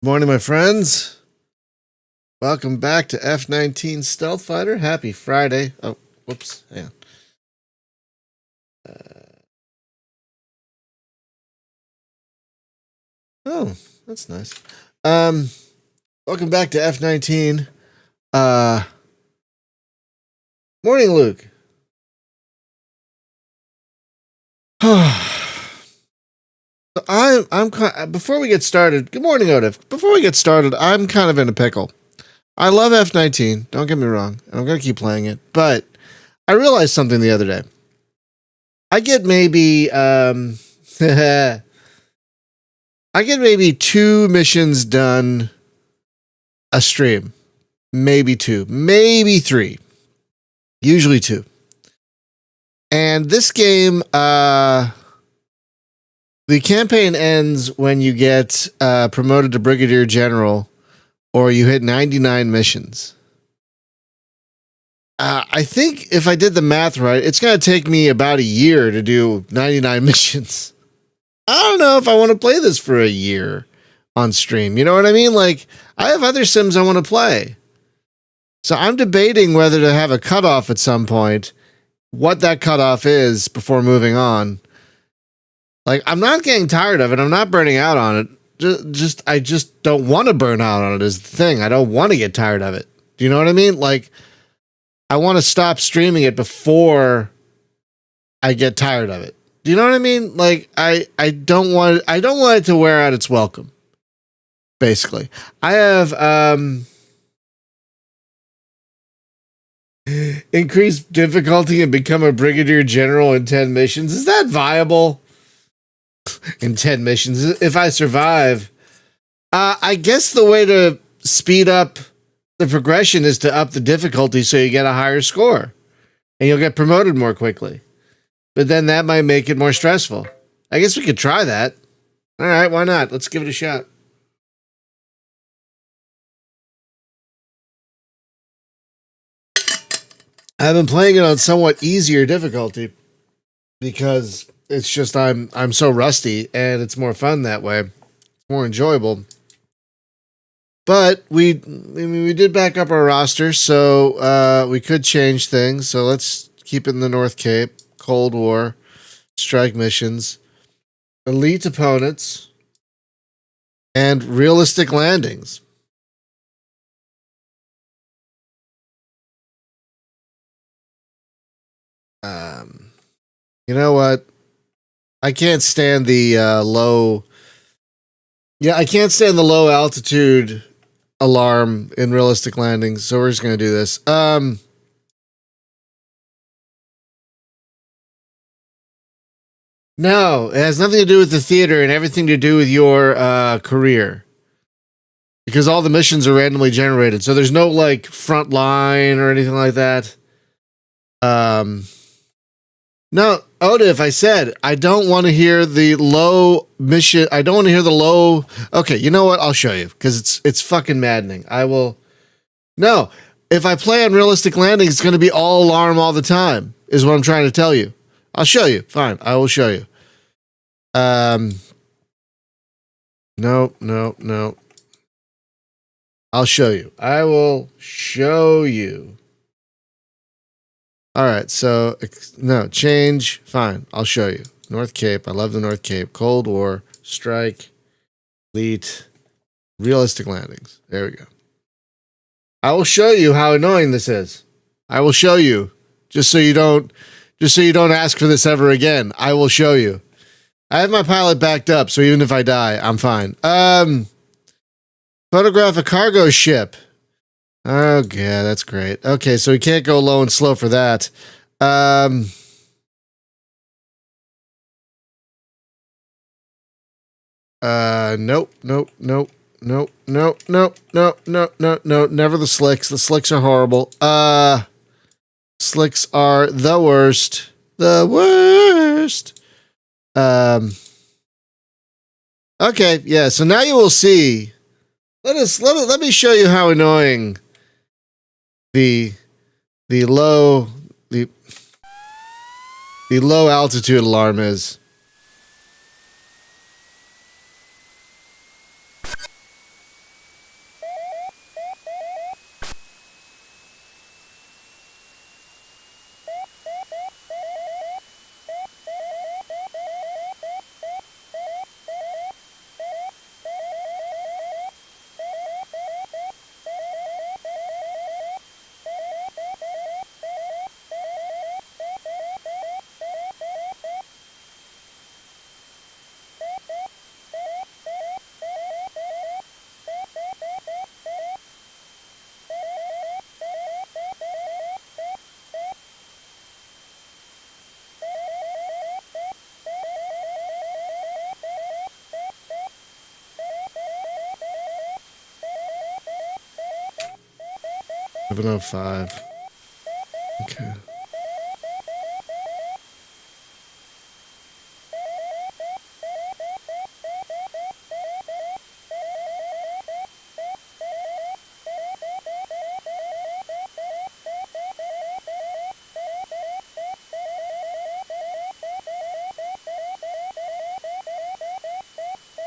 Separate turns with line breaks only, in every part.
Morning, my friends. Welcome back to F-19 Stealth Fighter. Happy Friday. Oh, whoops. Hang on. Oh, that's nice. Welcome back to F-19. Morning, Luke. Before we get started, good morning, Odif. Before we get started, I'm kind of in a pickle. I love F-19, don't get me wrong, and I'm going to keep playing it, but I realized something the other day. I get maybe, I get maybe 2 missions done a stream. Maybe 2, maybe 3. Usually 2. And this game, the campaign ends when you get promoted to Brigadier General or you hit 99 missions. I think if I did the math right, it's going to take me about a year to do 99 missions. I don't know if I want to play this for a year on stream. You know what I mean? Like, I have other sims I want to play. So I'm debating whether to have a cutoff at some point, what that cutoff is before moving on. Like, I'm not getting tired of it. I'm not burning out on it. I just don't want to burn out on it is the thing. I don't want to get tired of it. Do you know what I mean? Like, I want to stop streaming it before I get tired of it. Do you know what I mean? Like, I don't want it to wear out its welcome. Basically, I have increased difficulty and become a brigadier general in 10 missions. Is that viable? In 10 missions, if I survive, I guess the way to speed up the progression is to up the difficulty so you get a higher score and you'll get promoted more quickly. But then that might make it more stressful. I guess we could try that. All right, why not? Let's give it a shot. I've been playing it on somewhat easier difficulty because it's just I'm so rusty and it's more fun that way. It's more enjoyable. But we did back up our roster, so we could change things. So let's keep it in the North Cape, Cold War, strike missions, elite opponents, and realistic landings. You know what? I can't stand the low. Yeah, I can't stand the low altitude alarm in realistic landings, so we're just gonna do this. No, it has nothing to do with the theater and everything to do with your career. Because all the missions are randomly generated, so there's no like front line or anything like that. No, Oda, if I said I don't want to hear the low mission, I don't want to hear the low. Okay, you know what? I'll show you because it's fucking maddening. I will. No, if I play on realistic landing, it's going to be all alarm all the time. Is what I'm trying to tell you. I'll show you. Fine, I will show you. No. I'll show you. I will show you. All right, so, no, change, fine, I'll show you. North Cape, I love the North Cape. Cold War, strike, elite, realistic landings. There we go. I will show you how annoying this is. I will show you, just so you don't ask for this ever again. I will show you. I have my pilot backed up, so even if I die, I'm fine. Photograph a cargo ship. Oh, yeah, that's great. Okay, so we can't go low and slow for that. Nope. No. Never the slicks. The slicks are horrible. Slicks are the worst. The worst. Okay, yeah, so now you will see. Let me show you how annoying the low altitude alarm is. 11:05. Okay.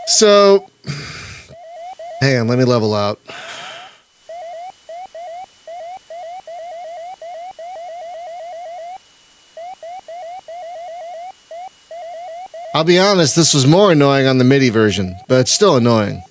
So, hang on, let me level out. I'll be honest, this was more annoying on the MIDI version, but it's still annoying.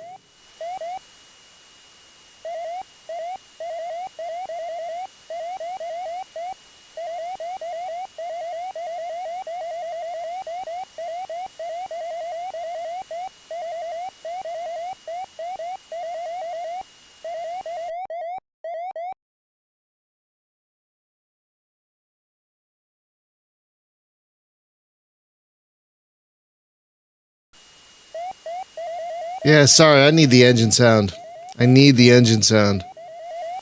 Yeah, sorry, I need the engine sound. I need the engine sound.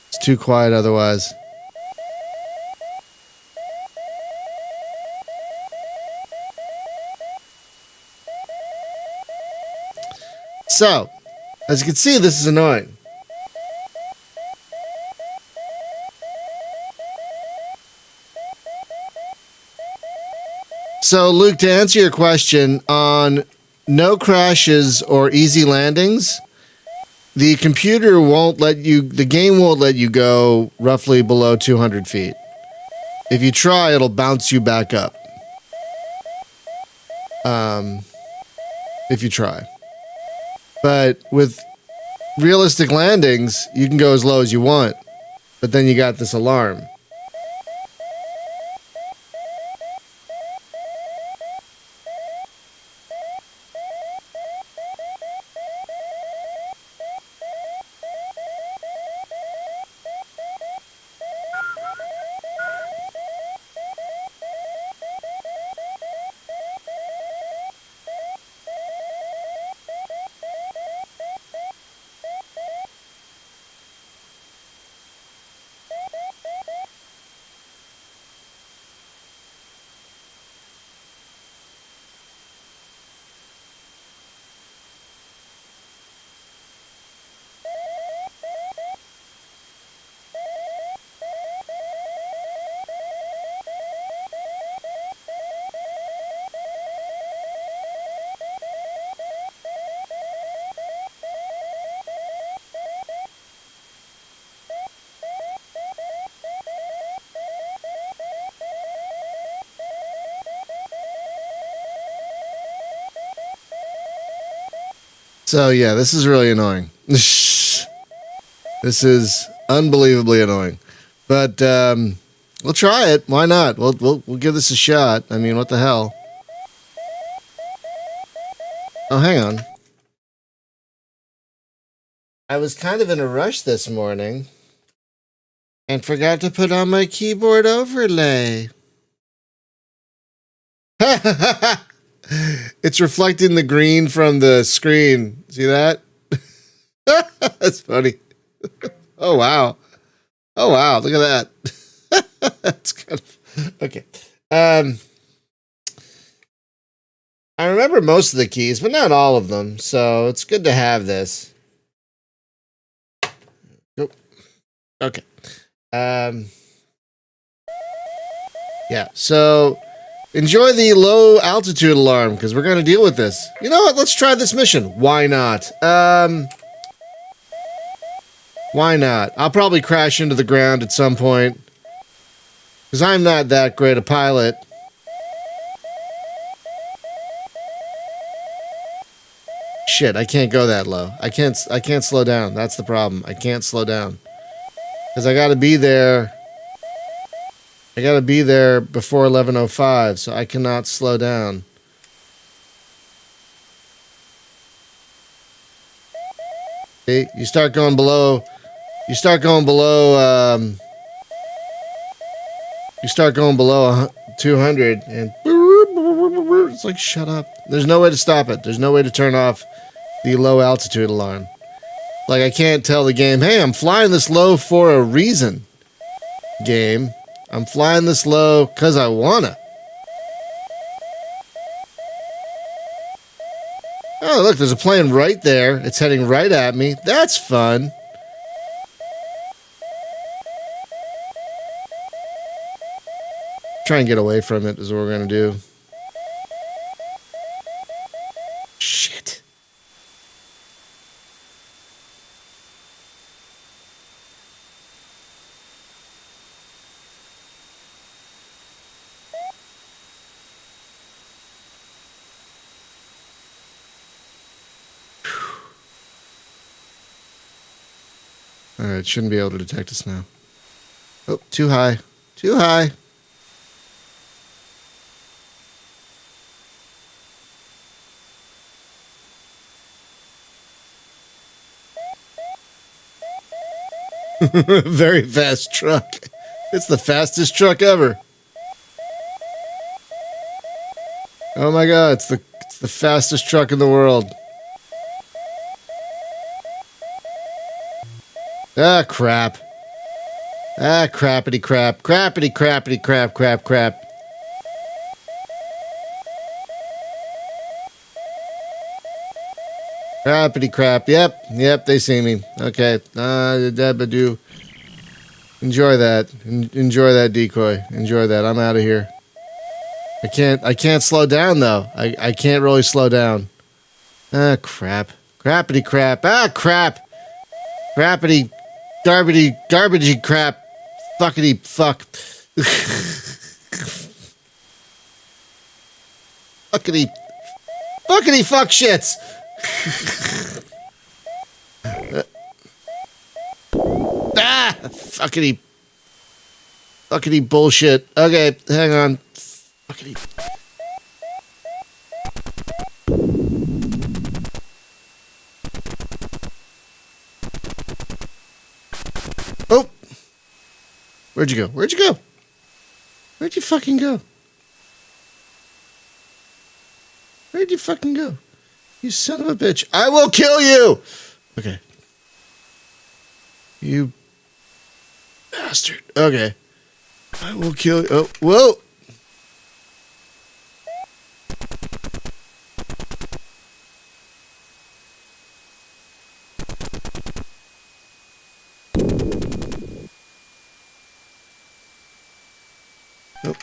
It's too quiet otherwise. So, as you can see, this is annoying. So, Luke, to answer your question, on no crashes or easy landings, the computer won't let you, the game won't let you go roughly below 200 feet. If you try, it'll bounce you back up. If you try. But with realistic landings, you can go as low as you want. But then you got this alarm. So yeah, this is really annoying. This is unbelievably annoying, but we'll try it. Why not? We'll give this a shot. I mean, what the hell? Oh, hang on. I was kind of in a rush this morning and forgot to put on my keyboard overlay. It's reflecting the green from the screen. See that? That's funny. Oh, wow. Oh, wow. Look at that. That's kind of... Okay. I remember most of the keys, but not all of them. So it's good to have this. Nope. Okay. Yeah. So... enjoy the low altitude alarm because we're going to deal with this. You know what? Let's try this mission. Why not? Why not? I'll probably crash into the ground at some point because I'm not that great a pilot. Shit, I can't go that low. I can't slow down. That's the problem. I can't slow down because I got to be there. I gotta be there before 11:05, so I cannot slow down. See, you start going below. You start going below 200, and it's like, shut up. There's no way to stop it. There's no way to turn off the low altitude alarm. Like, I can't tell the game, hey, I'm flying this low for a reason. game. I'm flying this low because I wanna. Oh, look, there's a plane right there. It's heading right at me. That's fun. Try and get away from it is what we're going to do. Shit. All right, shouldn't be able to detect us now. Oh, too high. Too high. Very fast truck. It's the fastest truck ever. Oh my god, it's the fastest truck in the world. Ah, crap. Ah, crappity crap. Crappity crappity crap crap crap. Crappity crap. Yep, they see me. Okay. Dabadoo. Enjoy that. Enjoy that decoy. Enjoy that. I'm out of here. I can't slow down though. I can't really slow down. Ah, crap. Crappity crap. Ah, crap. Crappity garbagey crap. Fuckity fuck. Fuckity fuck shits. Fuckity bullshit. Okay, hang on. Fuckity. Oh! Where'd you go? Where'd you go? Where'd you fucking go? Where'd you fucking go? You son of a bitch. I will kill you! Okay. You bastard. Okay. I will kill you. Oh, whoa! Nope.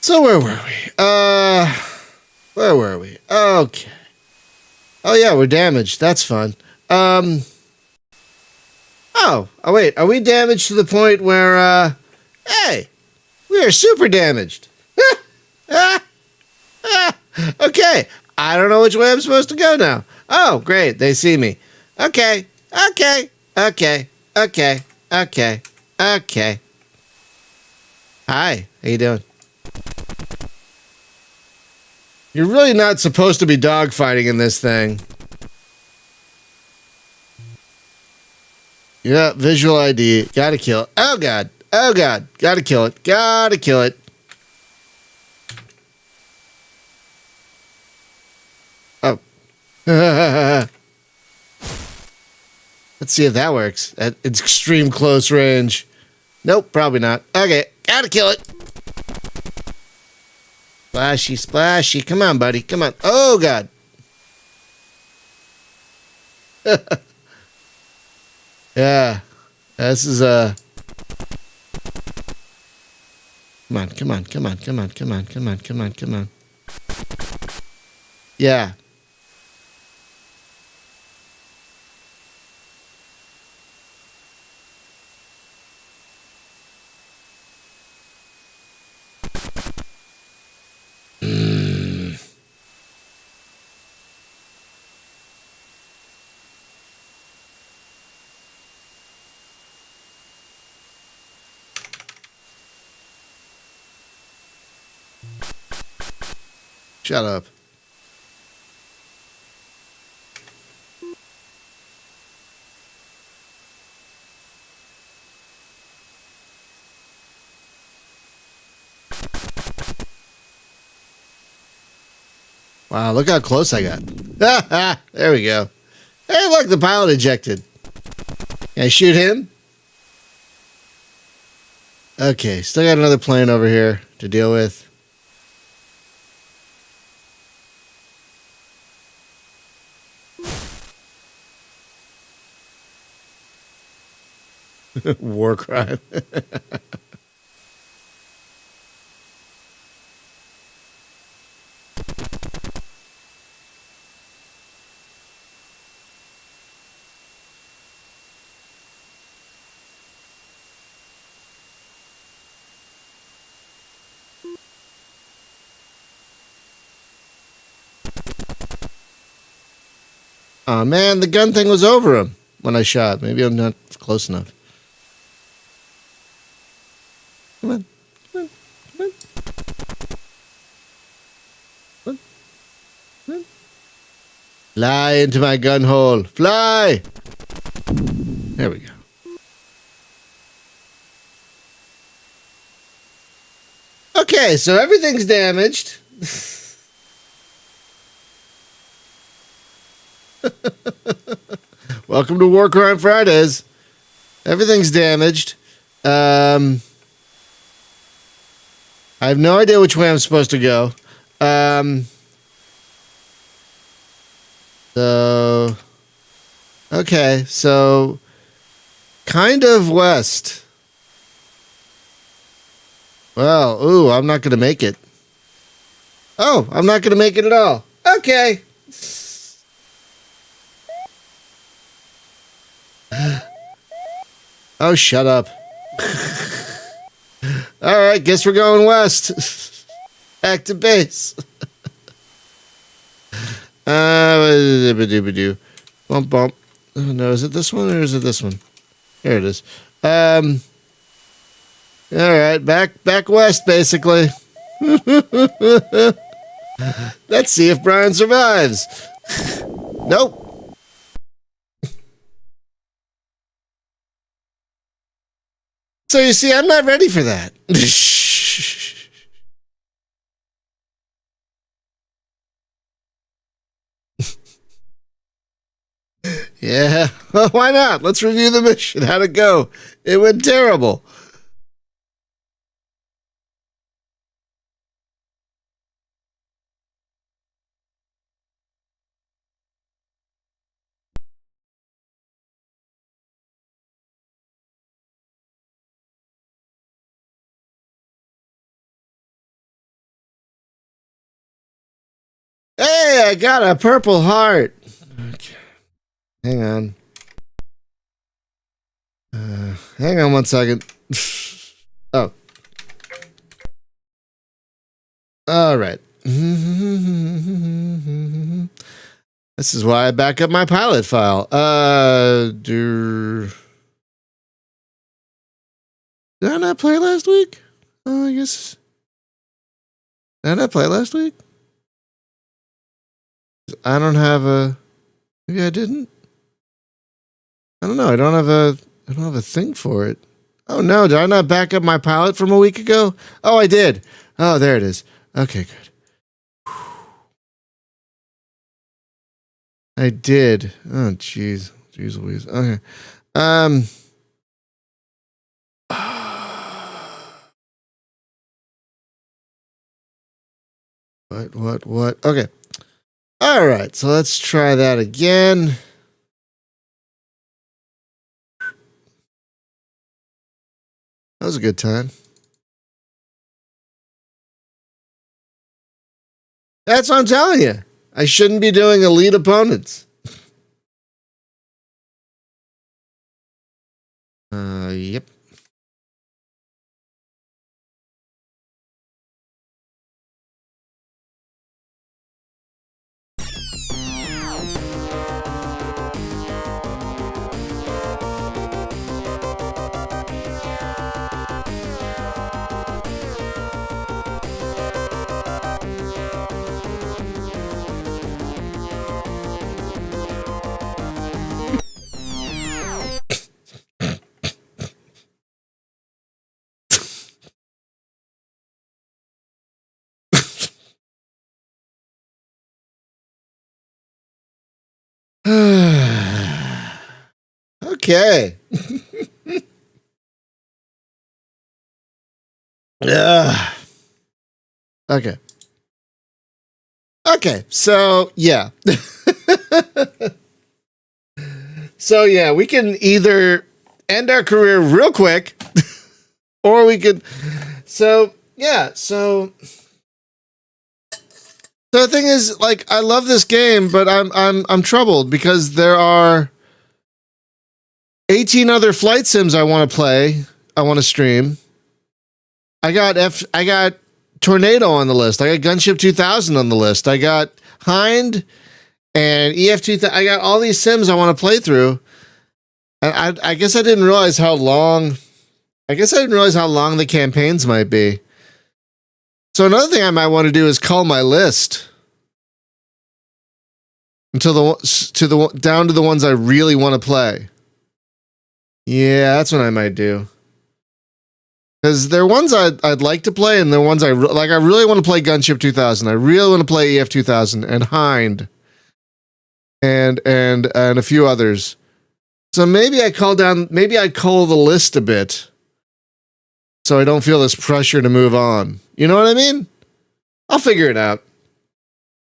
So where were we? Where were we? Okay. Oh yeah, we're damaged. That's fun. Oh, wait. Are we damaged to the point where, hey, we are super damaged. Okay. I don't know which way I'm supposed to go now. Oh, great. They see me. Okay. Hi. How you doing? You're really not supposed to be dogfighting in this thing. Yeah, visual ID. Gotta kill it. Oh, God. Oh, God. Gotta kill it. Gotta kill it. Oh. Let's see if that works at extreme close range. Nope, probably not. Okay, gotta kill it. Splashy, splashy. Come on, buddy. Come on. Oh, God. Yeah. This is Come on. Yeah. Shut up. Wow, look how close I got. There we go. Hey, look, the pilot ejected. Can I shoot him? Okay, still got another plane over here to deal with. War crime. Oh man, the gun thing was over him when I shot. Maybe I'm not close enough. Come on. Come on. Come on. Come on. Come on. Fly into my gun hole. Fly! There we go. Okay, so everything's damaged. Welcome to War Crime Fridays. Everything's damaged. I have no idea which way I'm supposed to go. So, okay, so kind of west. Well, ooh, I'm not going to make it. Oh, I'm not going to make it at all. Okay. Oh, shut up. All right, guess we're going west. Back to base. Bump, bump. Oh, no, is it this one or is it this one? There it is. All right, back west, basically. Let's see if Brian survives. Nope. So you see, I'm not ready for that. Yeah, well, why not? Let's review the mission. How'd it go? It went terrible. Hey, I got a purple heart. Okay. Hang on. Hang on 1 second. Oh. All right. This is why I back up my pilot file. Did I not play last week? Oh, I guess. Did I not play last week? I don't have a. Maybe I didn't. I don't know. I don't have a thing for it. Oh no! Did I not back up my pilot from a week ago? Oh, I did. Oh, there it is. Okay, good. I did. Oh, jeez, Louise. Okay. What? Okay. All right. So let's try that again. That was a good time. That's what I'm telling you. I shouldn't be doing elite opponents. Yep. Okay. Okay. Okay. So, yeah. So, yeah, we can either end our career real quick or we could. So, yeah. So the thing is, like, I love this game, but I'm troubled because there are 18 other flight sims I want to play. I want to stream. I got Tornado on the list. I got Gunship 2000 on the list. I got Hind and EF2000. I got all these sims I want to play through. And I guess I didn't realize how long. I guess I didn't realize how long the campaigns might be. So another thing I might want to do is cull my list until down to the ones I really want to play. Yeah, that's what I might do. Because there are ones I'd like to play, and there are ones I really want to play Gunship 2000. I really want to play EF 2000 and Hind, and a few others. So maybe I cull the list a bit, so I don't feel this pressure to move on. You know what I mean? I'll figure it out.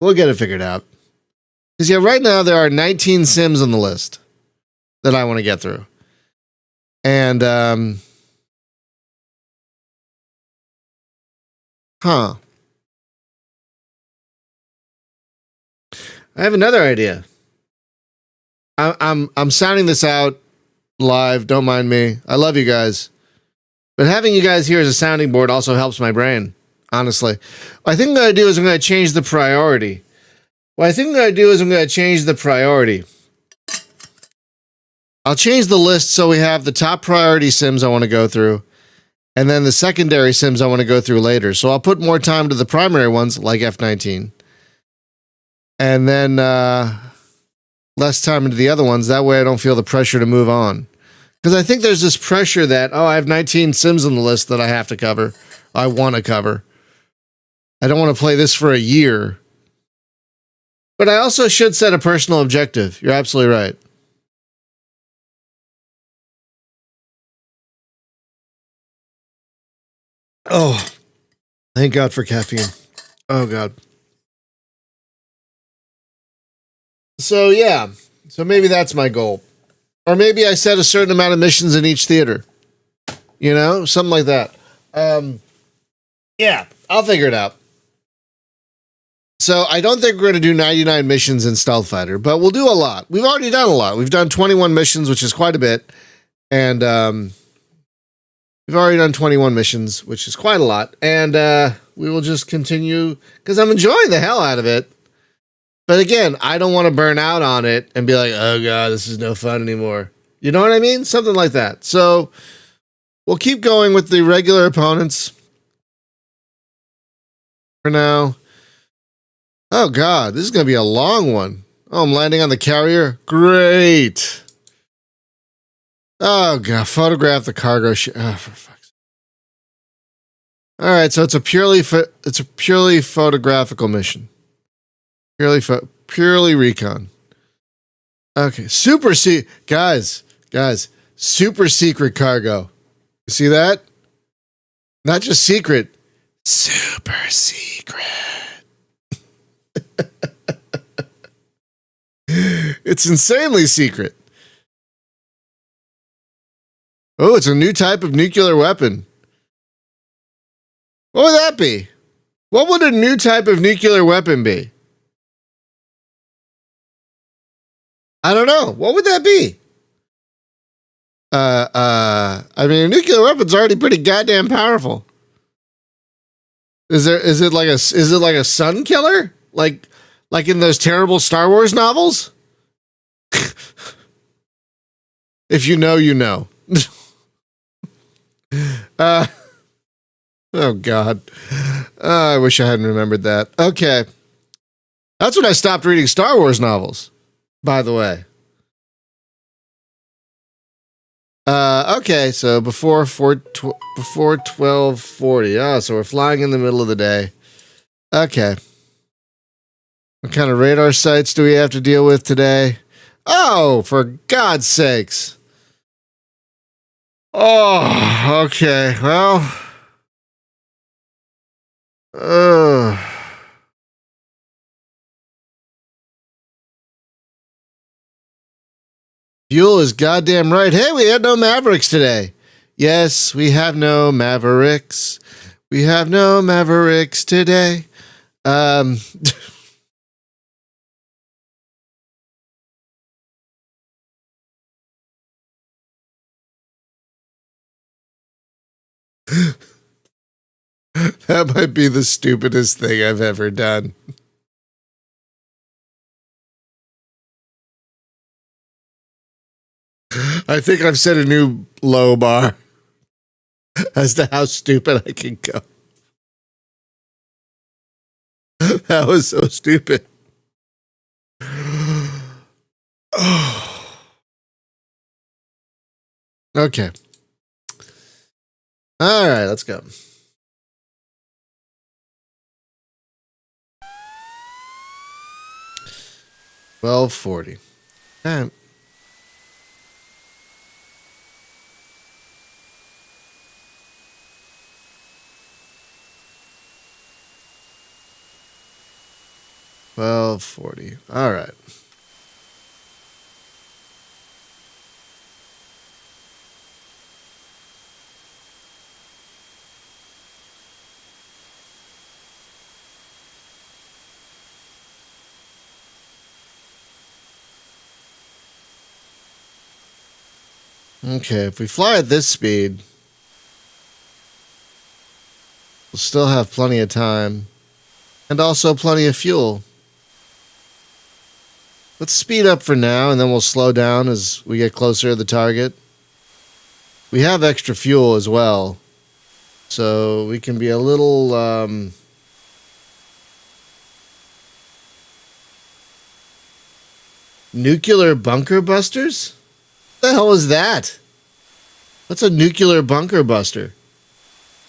We'll get it figured out. Because yeah, right now there are 19 sims on the list that I want to get through, and I have another idea. I'm sounding this out live. Don't mind me. I love you guys, but having you guys here as a sounding board also helps my brain. Honestly, what I think I'm going to do is I'm going to change the priority. I'll change the list so we have the top priority sims I want to go through, and then the secondary sims I want to go through later. So I'll put more time to the primary ones like F-19, and then less time into the other ones. That way I don't feel the pressure to move on. Because I think there's this pressure that, I have 19 sims on the list that I have to cover. I want to cover. I don't want to play this for a year. But I also should set a personal objective. You're absolutely right. Oh, thank God for caffeine. Oh, God. So, yeah. So maybe that's my goal. Or maybe I set a certain amount of missions in each theater. You know? Something like that. Yeah, I'll figure it out. So I don't think we're going to do 99 missions in Stealth Fighter, but we'll do a lot. We've already done a lot. We've done 21 missions, which is quite a bit. And we've already done 21 missions, which is quite a lot. And we will just continue because I'm enjoying the hell out of it. But again, I don't want to burn out on it and be like, oh God, this is no fun anymore. You know what I mean? Something like that. So we'll keep going with the regular opponents for now. Oh God, this is going to be a long one. Oh, I'm landing on the carrier. Great. Oh God, photograph the cargo ship. Oh, for fuck's sake. All right, so it's a purely photographical mission. Purely recon. Okay, guys, super secret cargo. You see that? Not just secret, super secret. It's insanely secret. Oh, it's a new type of nuclear weapon. What would that be? What would a new type of nuclear weapon be? I don't know. What would that be? I mean, a nuclear weapon's already pretty goddamn powerful. Is it like a sun killer? Like in those terrible Star Wars novels? If you know, you know. Oh God. I wish I hadn't remembered that. Okay. That's when I stopped reading Star Wars novels, by the way. Okay, so before 12:40. Oh, so we're flying in the middle of the day. Okay. What kind of radar sites do we have to deal with today? Oh, for God's sakes. Oh, okay. Well, uh, fuel is goddamn right. Hey, we had no Mavericks today. Yes, we have no Mavericks. We have no Mavericks today. Um, that might be the stupidest thing I've ever done. I think I've set a new low bar as to how stupid I can go. That was so stupid. Okay. All right, let's go. 1240. All right. $12.40. All right. Okay, if we fly at this speed, we'll still have plenty of time and also plenty of fuel. Let's speed up for now and then we'll slow down as we get closer to the target. We have extra fuel as well, so we can be a little nuclear bunker busters? What the hell is that? What's a nuclear bunker buster?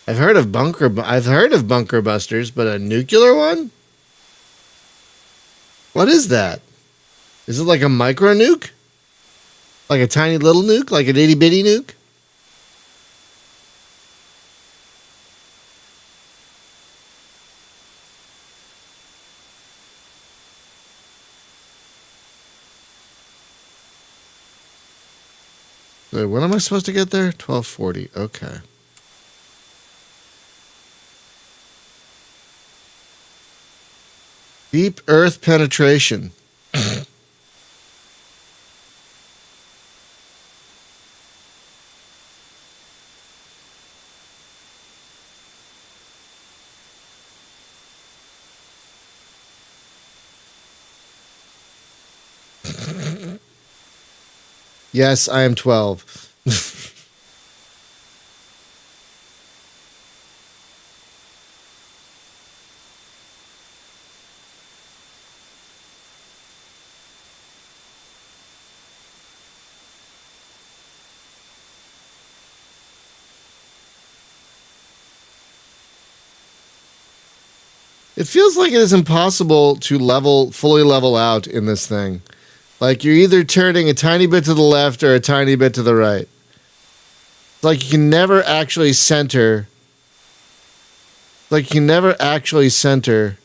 I've heard of bunker busters, but a nuclear one? What is that? Is it like a micro nuke? Like a tiny little nuke? Like an itty bitty nuke? Wait, when am I supposed to get there? 1240. Okay. Deep earth penetration. Yes, I am 12. It feels like it is impossible to fully level out in this thing. Like you're either turning a tiny bit to the left or a tiny bit to the right. It's like you can never actually center. Like you can never actually center.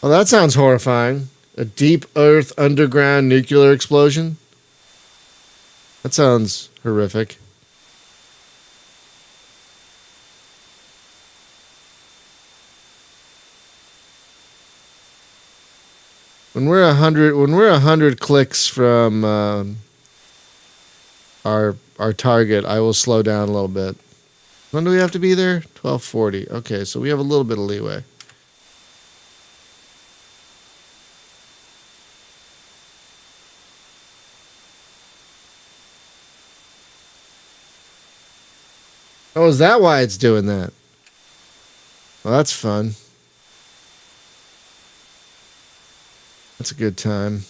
Well, that sounds horrifying. A deep earth underground nuclear explosion? That sounds horrific. When we're 100 clicks from our target, I will slow down a little bit. When do we have to be there? 1240. Okay, so we have a little bit of leeway. Oh, is that why it's doing that? Well, that's fun. That's a good time.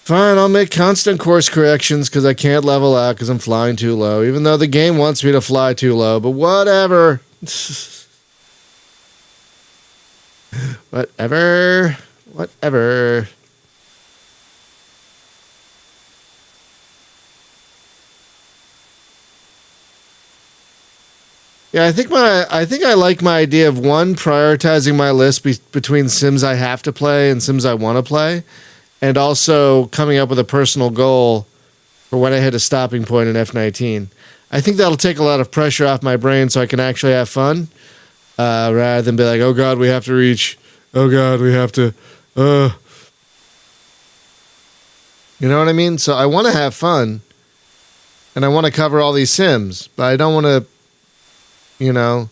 Fine, I'll make constant course corrections because I can't level out because I'm flying too low, even though the game wants me to fly too low, but whatever. Whatever. Yeah, I think I like my idea of one, prioritizing my list between Sims I have to play and Sims I want to play, and also coming up with a personal goal for when I hit a stopping point in F-19. I think that'll take a lot of pressure off my brain so I can actually have fun, rather than be like, oh God, we have to reach. Oh God, we have to. You know what I mean? So I want to have fun, and I want to cover all these Sims, but I don't want to, you know.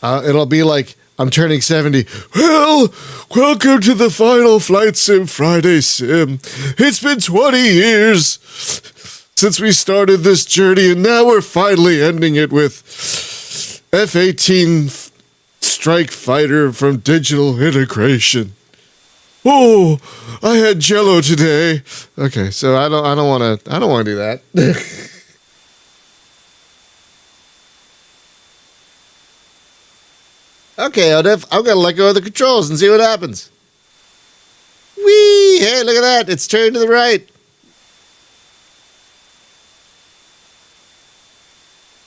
It'll be like I'm turning 70. Well, welcome to the final Flight Sim Friday Sim. It's been 20 years since we started this journey, and now we're finally ending it with F-18 Strike Fighter from Digital Integration. Oh, I had Jello today. Okay, so I don't want to do that. Okay, Odif, I'm gonna let go of the controls and see what happens. Whee! Hey, look at that! It's turned to the right.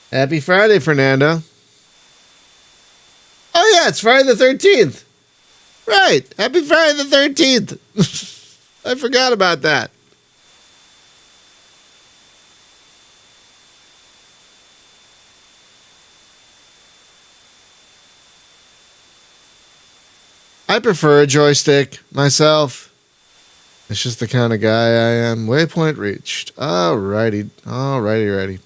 Happy Friday, Fernando. Oh yeah, it's Friday the 13th. Right, happy Friday the 13th. I forgot about that. I prefer a joystick myself. It's just the kind of guy I am. Waypoint reached. Alrighty. Ready.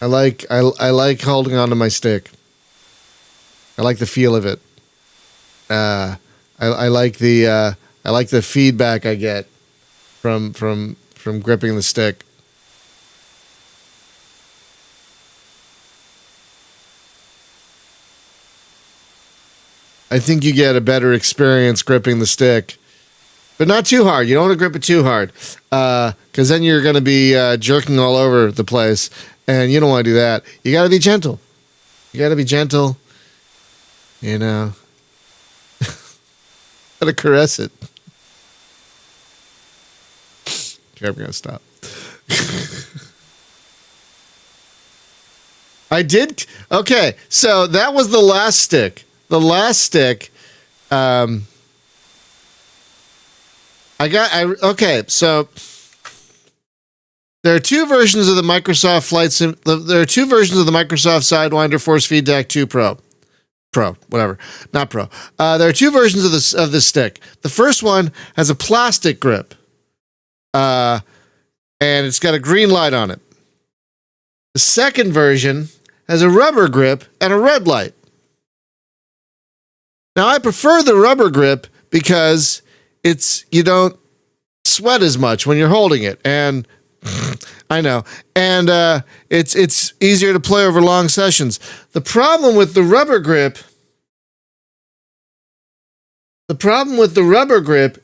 I like holding onto my stick. I like the feel of it. I like the feedback I get from gripping the stick. I think you get a better experience gripping the stick, but not too hard. You don't want to grip it too hard, because then you're going to be jerking all over the place, and you don't want to do that. You got to be gentle. You know, got to caress it. Okay, I'm going to stop. I did. Okay, so that was the last stick. Okay, so there are two versions of the Microsoft Flight Sim. There are two versions of the Microsoft Sidewinder Force Feedback 2 Pro. Whatever, not Pro. There are two versions of this stick. The first one has a plastic grip, and it's got a green light on it. The second version has a rubber grip and a red light. Now, I prefer the rubber grip because you don't sweat as much when you're holding it, and I know, and it's easier to play over long sessions. The problem with the rubber grip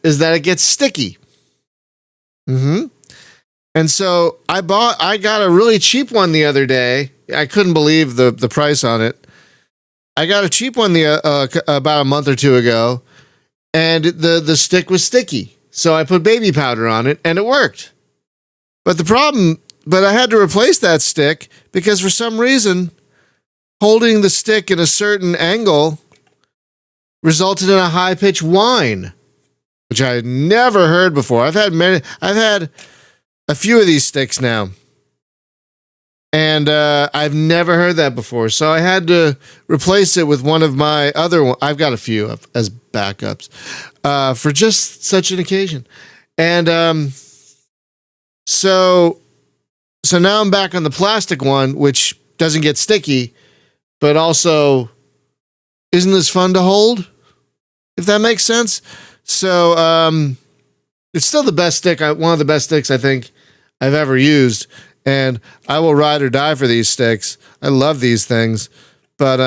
is that it gets sticky. And so I got a really cheap one the other day. I couldn't believe the price on it. I got a cheap one about a month or two ago, and the stick was sticky. So I put baby powder on it, and it worked. But I had to replace that stick because for some reason, holding the stick in a certain angle resulted in a high-pitched whine, which I had never heard before. I've had a few of these sticks now. And I've never heard that before. So I had to replace it with one of my other ones. I've got a few as backups for just such an occasion. And so now I'm back on the plastic one, which doesn't get sticky, but also isn't as fun to hold, if that makes sense. So it's still the best stick, one of the best sticks I think I've ever used. And I will ride or die for these sticks. I love these things. But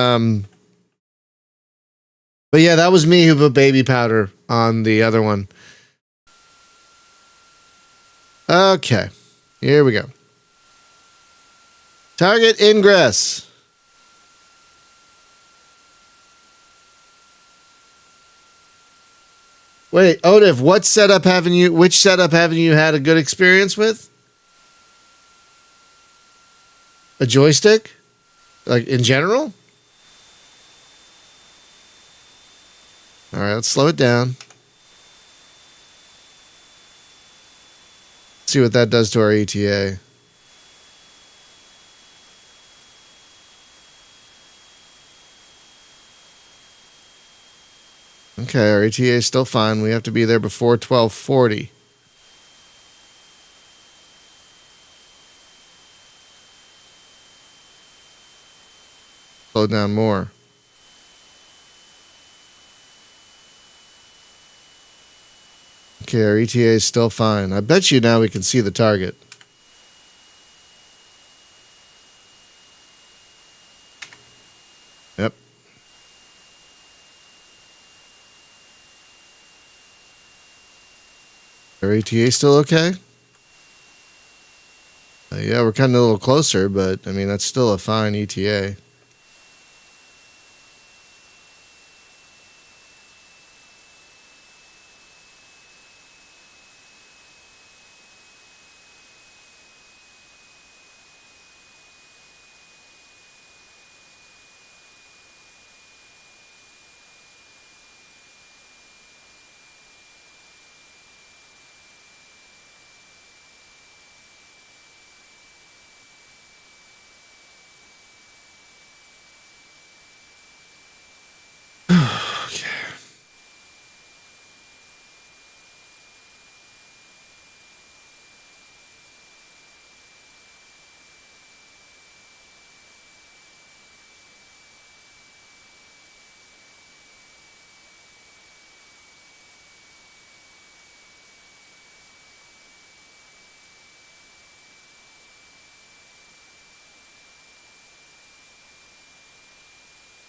yeah, that was me who put baby powder on the other one. Okay, here we go. Target ingress. Wait, Odif, which setup haven't you had a good experience with? A joystick? Like in general? All right, let's slow it down. See what that does to our ETA. Okay, our ETA is still fine. We have to be there before 12:40. Slow down more. Okay, our ETA is still fine. I bet you now we can see the target. Yep. Our ETA still okay? Yeah, we're kind of a little closer, but I mean, that's still a fine ETA.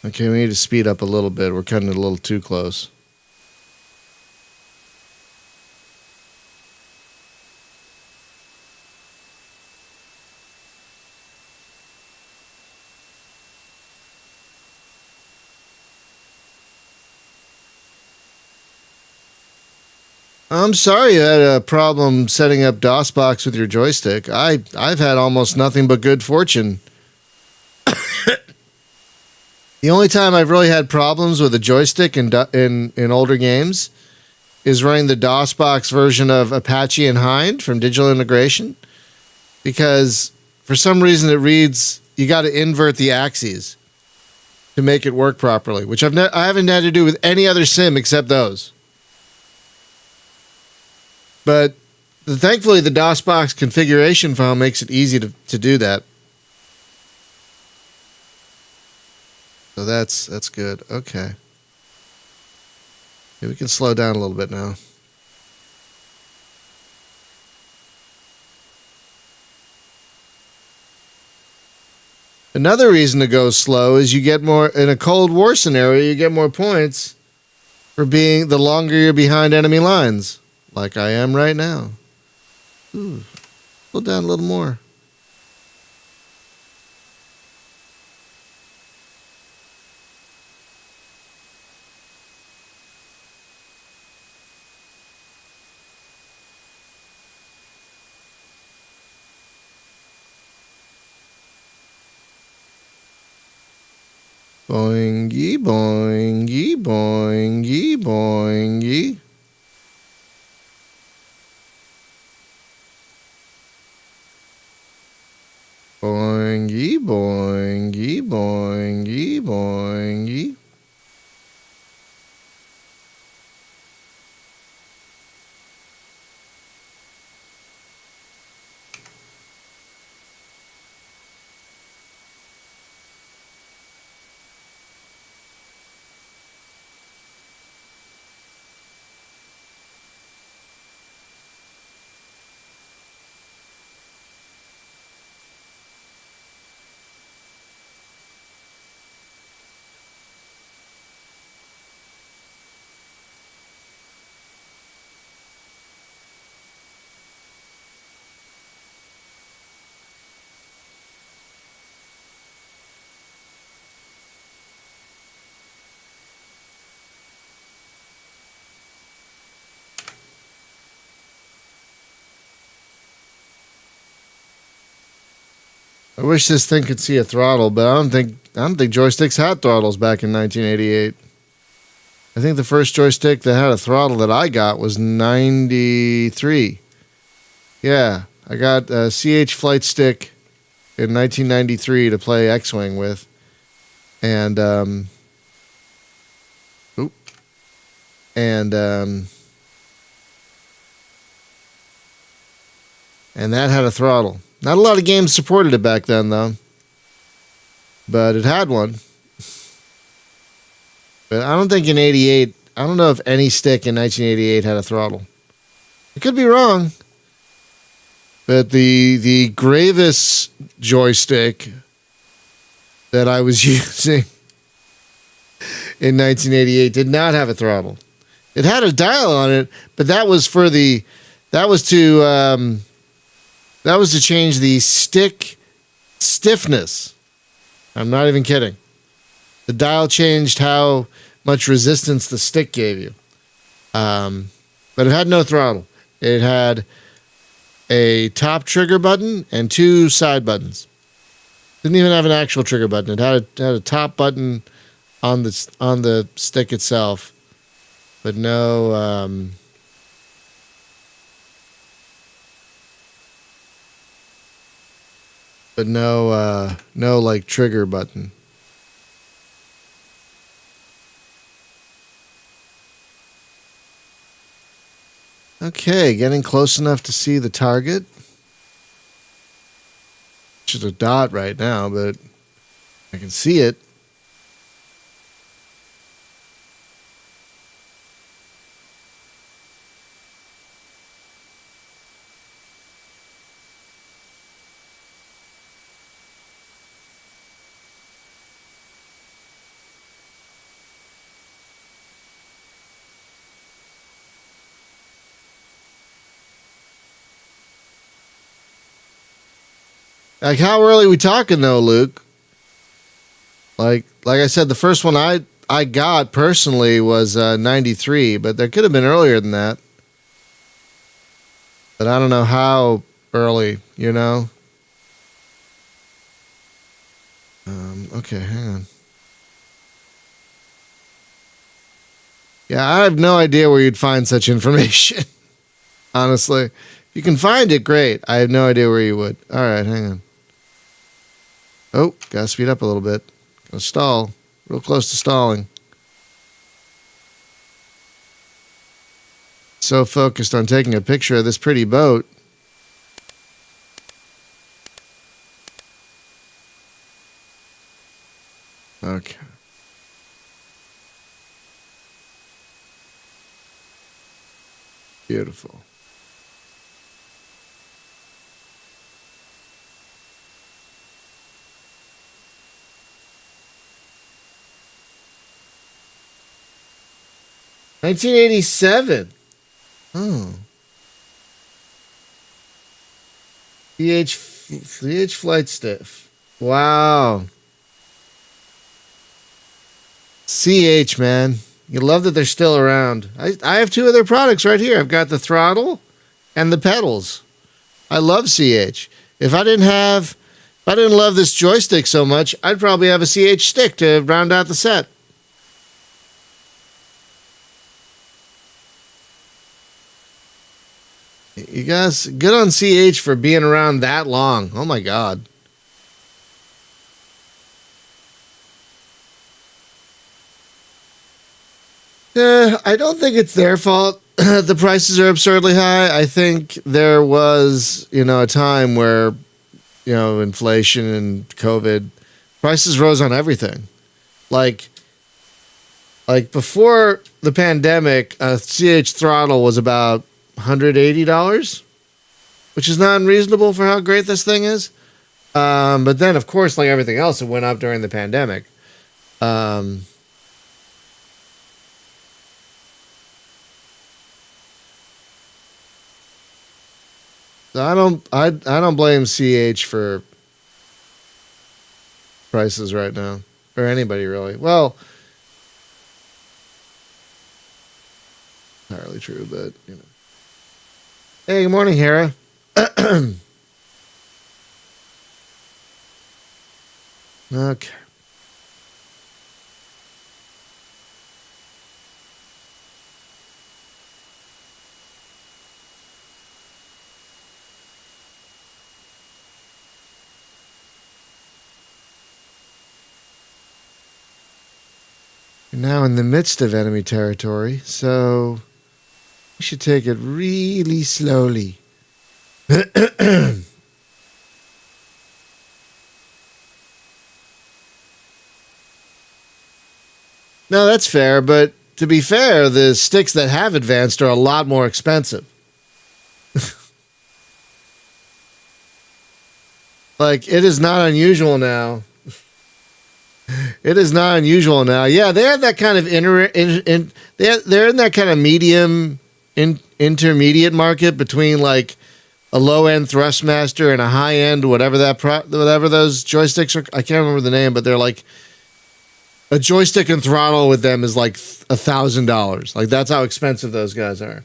Okay, we need to speed up a little bit. We're cutting it a little too close. I'm sorry you had a problem setting up DOSBox with your joystick. I've had almost nothing but good fortune. The only time I've really had problems with a joystick in older games is running the DOSBox version of Apache and Hind from Digital Integration, because for some reason it reads you got to invert the axes to make it work properly, which I haven't had to do with any other sim except those. But thankfully, the DOSBox configuration file makes it easy to do that. So that's good. Okay. Yeah, we can slow down a little bit now. Another reason to go slow is you get more in a Cold War scenario. You get more points for being the longer you're behind enemy lines, like I am right now. Ooh, slow down a little more. Boingy, boingy, boingy, boingy. Boingy, boingy, boingy, boingy. I wish this thing could see a throttle, but I don't think joysticks had throttles back in 1988. I think the first joystick that had a throttle that I got was 93. Yeah, I got a CH flight stick in 1993 to play X-Wing with. And and that had a throttle. Not a lot of games supported it back then, though. But it had one. But I don't think in 88, I don't know if any stick in 1988 had a throttle. I could be wrong. But the Gravis joystick that I was using in 1988 did not have a throttle. It had a dial on it, but that was to change the stick stiffness. I'm not even kidding. The dial changed how much resistance the stick gave you. But it had no throttle. It had a top trigger button and two side buttons. Didn't even have an actual trigger button. It had a top button on the stick itself, but no like trigger button. Okay, getting close enough to see the target. It's just a dot right now, but I can see it. Like, how early are we talking, though, Luke? Like I said, the first one I got personally was 93, but there could have been earlier than that. But I don't know how early, you know? Okay, hang on. Yeah, I have no idea where you'd find such information. Honestly. If you can find it, great. I have no idea where you would. All right, hang on. Oh, gotta speed up a little bit. Gonna stall. Real close to stalling. So focused on taking a picture of this pretty boat. Okay. Beautiful. $1987. Oh. CH flight stiff. Wow. CH, man. You love that they're still around. I have two of their products right here. I've got the throttle and the pedals. I love CH. If I didn't love this joystick so much, I'd probably have a CH stick to round out the set. You guys, good on CH for being around that long. Oh my God. I don't think it's their fault. The prices are absurdly high. I think there was, a time where, inflation and COVID, prices rose on everything. Like before the pandemic, a CH throttle was about $180, which is not unreasonable for how great this thing is. But then, of course, like everything else, it went up during the pandemic. So I don't blame CH for prices right now, or anybody really. Well, not really true, but Hey, good morning, Hera. Okay. We're now in the midst of enemy territory, so we should take it really slowly. No, that's fair, but to be fair, the sticks that have advanced are a lot more expensive. Like, it is not unusual now. It is not unusual now. Yeah, they have that kind of they're in that kind of intermediate market between like a low end Thrustmaster and a high end whatever whatever those joysticks are. I can't remember the name, but they're like a joystick and throttle with them is like $1,000. Like that's how expensive those guys are.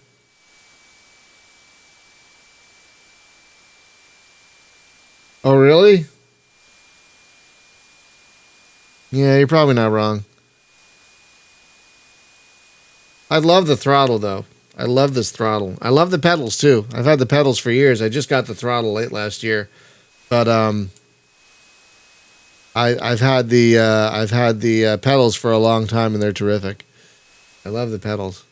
Oh, really? Yeah, you're probably not wrong. I love the throttle though. I love this throttle. I love the pedals too. I've had the pedals for years. I just got the throttle late last year, but I've had the pedals for a long time and they're terrific. I love the pedals.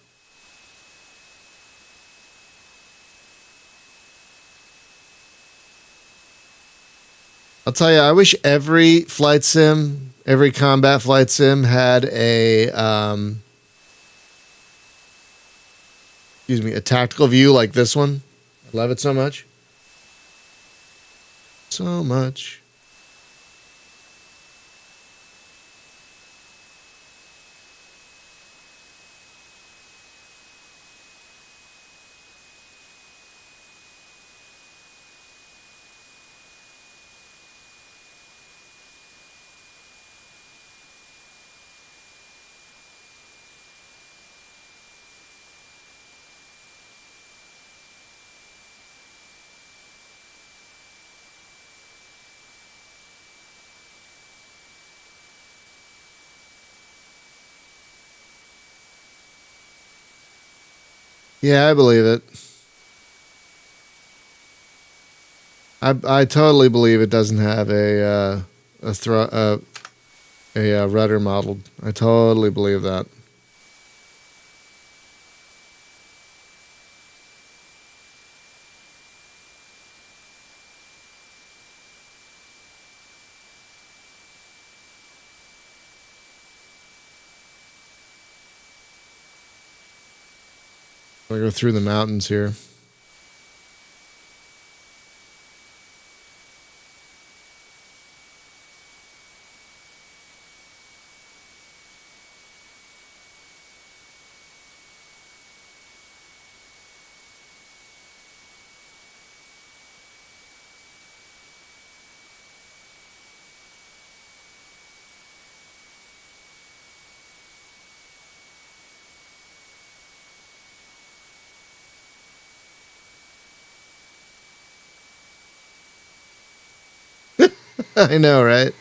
I'll tell you, I wish every flight sim, every combat flight sim had a tactical view like this one. I love it so much. So much. Yeah, I believe it. I totally believe it doesn't have a rudder modeled. I totally believe that. I go through the mountains here. I know, right?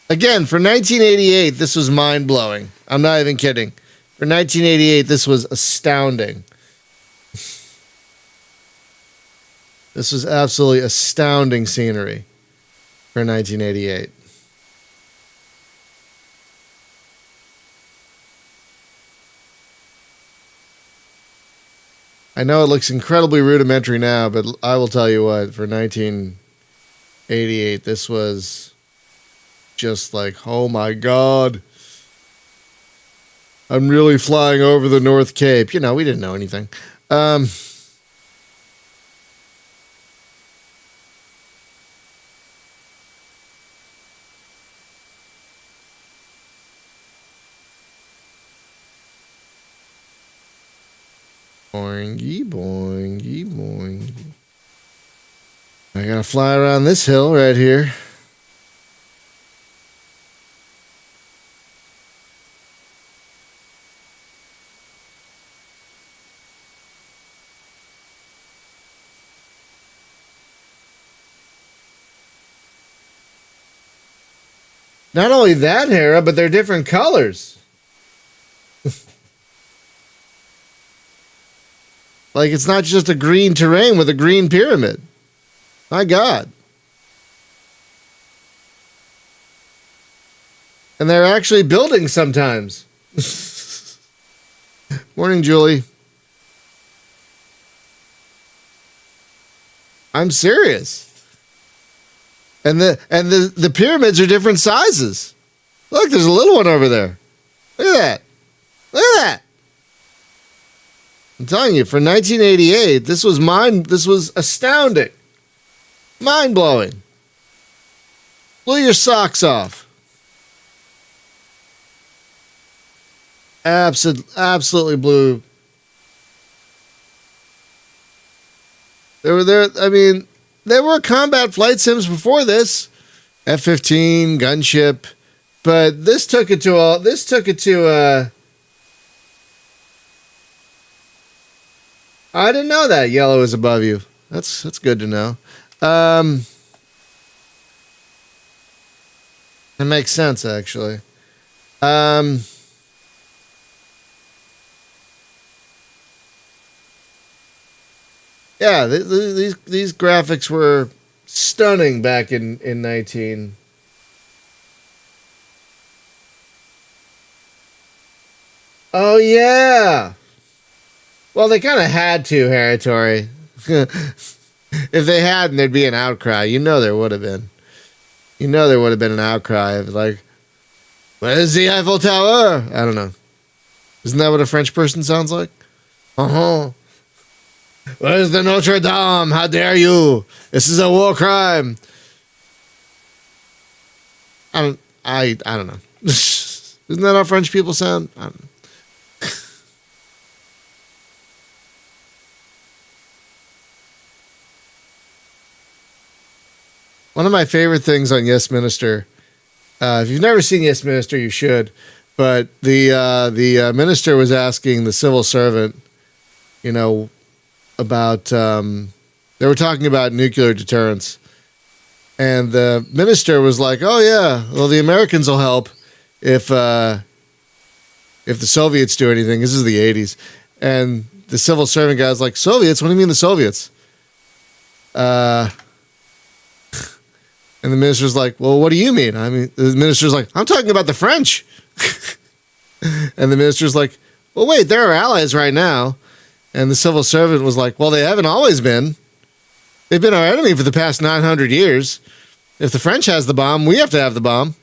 Again, for 1988, this was mind blowing. I'm not even kidding. For 1988, this was astounding. This was absolutely astounding scenery for 1988. I know it looks incredibly rudimentary now, but I will tell you what, for 1988, this was just like, oh my God. I'm really flying over the North Cape. You know, we didn't know anything. Boingy, boingy, boingy. I gotta fly around this hill right here. Not only that, Hera, but they're different colors. Like, it's not just a green terrain with a green pyramid. My God. And they're actually building sometimes. Morning, Julie. I'm serious. And the pyramids are different sizes. Look, there's a little one over there. Look at that. Look at that. I'm telling you, for 1988, this was astounding. Mind-blowing. Blew your socks off. Absolutely blew. There were combat flight sims before this. F-15, gunship. But this took it to I didn't know that yellow is above you. That's good to know. That makes sense, actually. Yeah, these graphics were stunning back in 19. Oh yeah. Well, they kind of had to, Heritori. If they hadn't, there'd be an outcry. You know there would have been. You know there would have been an outcry of like, where's the Eiffel Tower? I don't know. Isn't that what a French person sounds like? Uh-huh. Where's the Notre Dame? How dare you? This is a war crime. I don't know. Isn't that how French people sound? I don't know. One of my favorite things on Yes Minister, if you've never seen Yes Minister, you should. But the minister was asking the civil servant, about they were talking about nuclear deterrence, and the minister was like, "Oh yeah, well the Americans will help if the Soviets do anything." This is the 80s, and the civil servant guy's like, "Soviets? What do you mean the Soviets?" And the minister's like, "Well, what do you mean?" I mean, the minister's like, "I'm talking about the French." And the minister's like, "Well, wait, they're our allies right now." And the civil servant was like, "Well, they haven't always been. They've been our enemy for the past 900 years. If the French has the bomb, we have to have the bomb."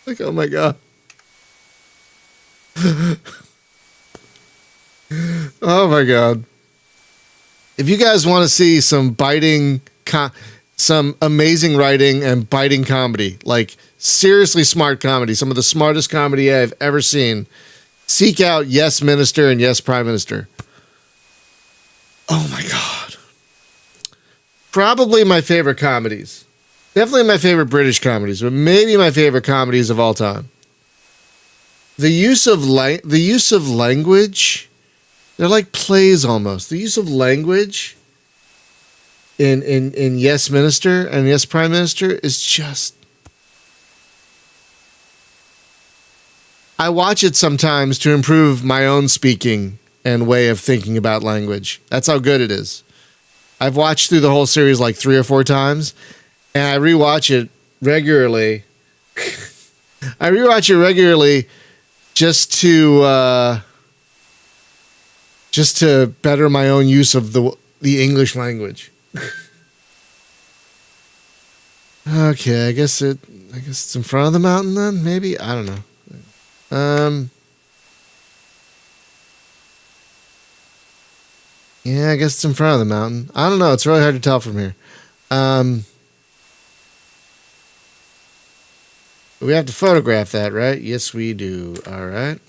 Like, oh my God. Oh my God. If you guys want to see some some amazing writing and biting comedy, like seriously smart comedy, some of the smartest comedy I've ever seen, seek out Yes Minister and Yes Prime Minister. Oh my God. Probably my favorite comedies. Definitely my favorite British comedies, but maybe my favorite comedies of all time. The use of language, they're like plays almost. The use of language in Yes Minister and Yes Prime Minister is just... I watch it sometimes to improve my own speaking and way of thinking about language. That's how good it is. I've watched through the whole series like 3 or 4 times, and I rewatch it regularly. I rewatch it regularly just to better my own use of the English language. Okay, I guess it's in front of the mountain then, maybe? I don't know. Yeah, I guess it's in front of the mountain. I don't know, it's really hard to tell from here. We have to photograph that, right? Yes, we do. All right.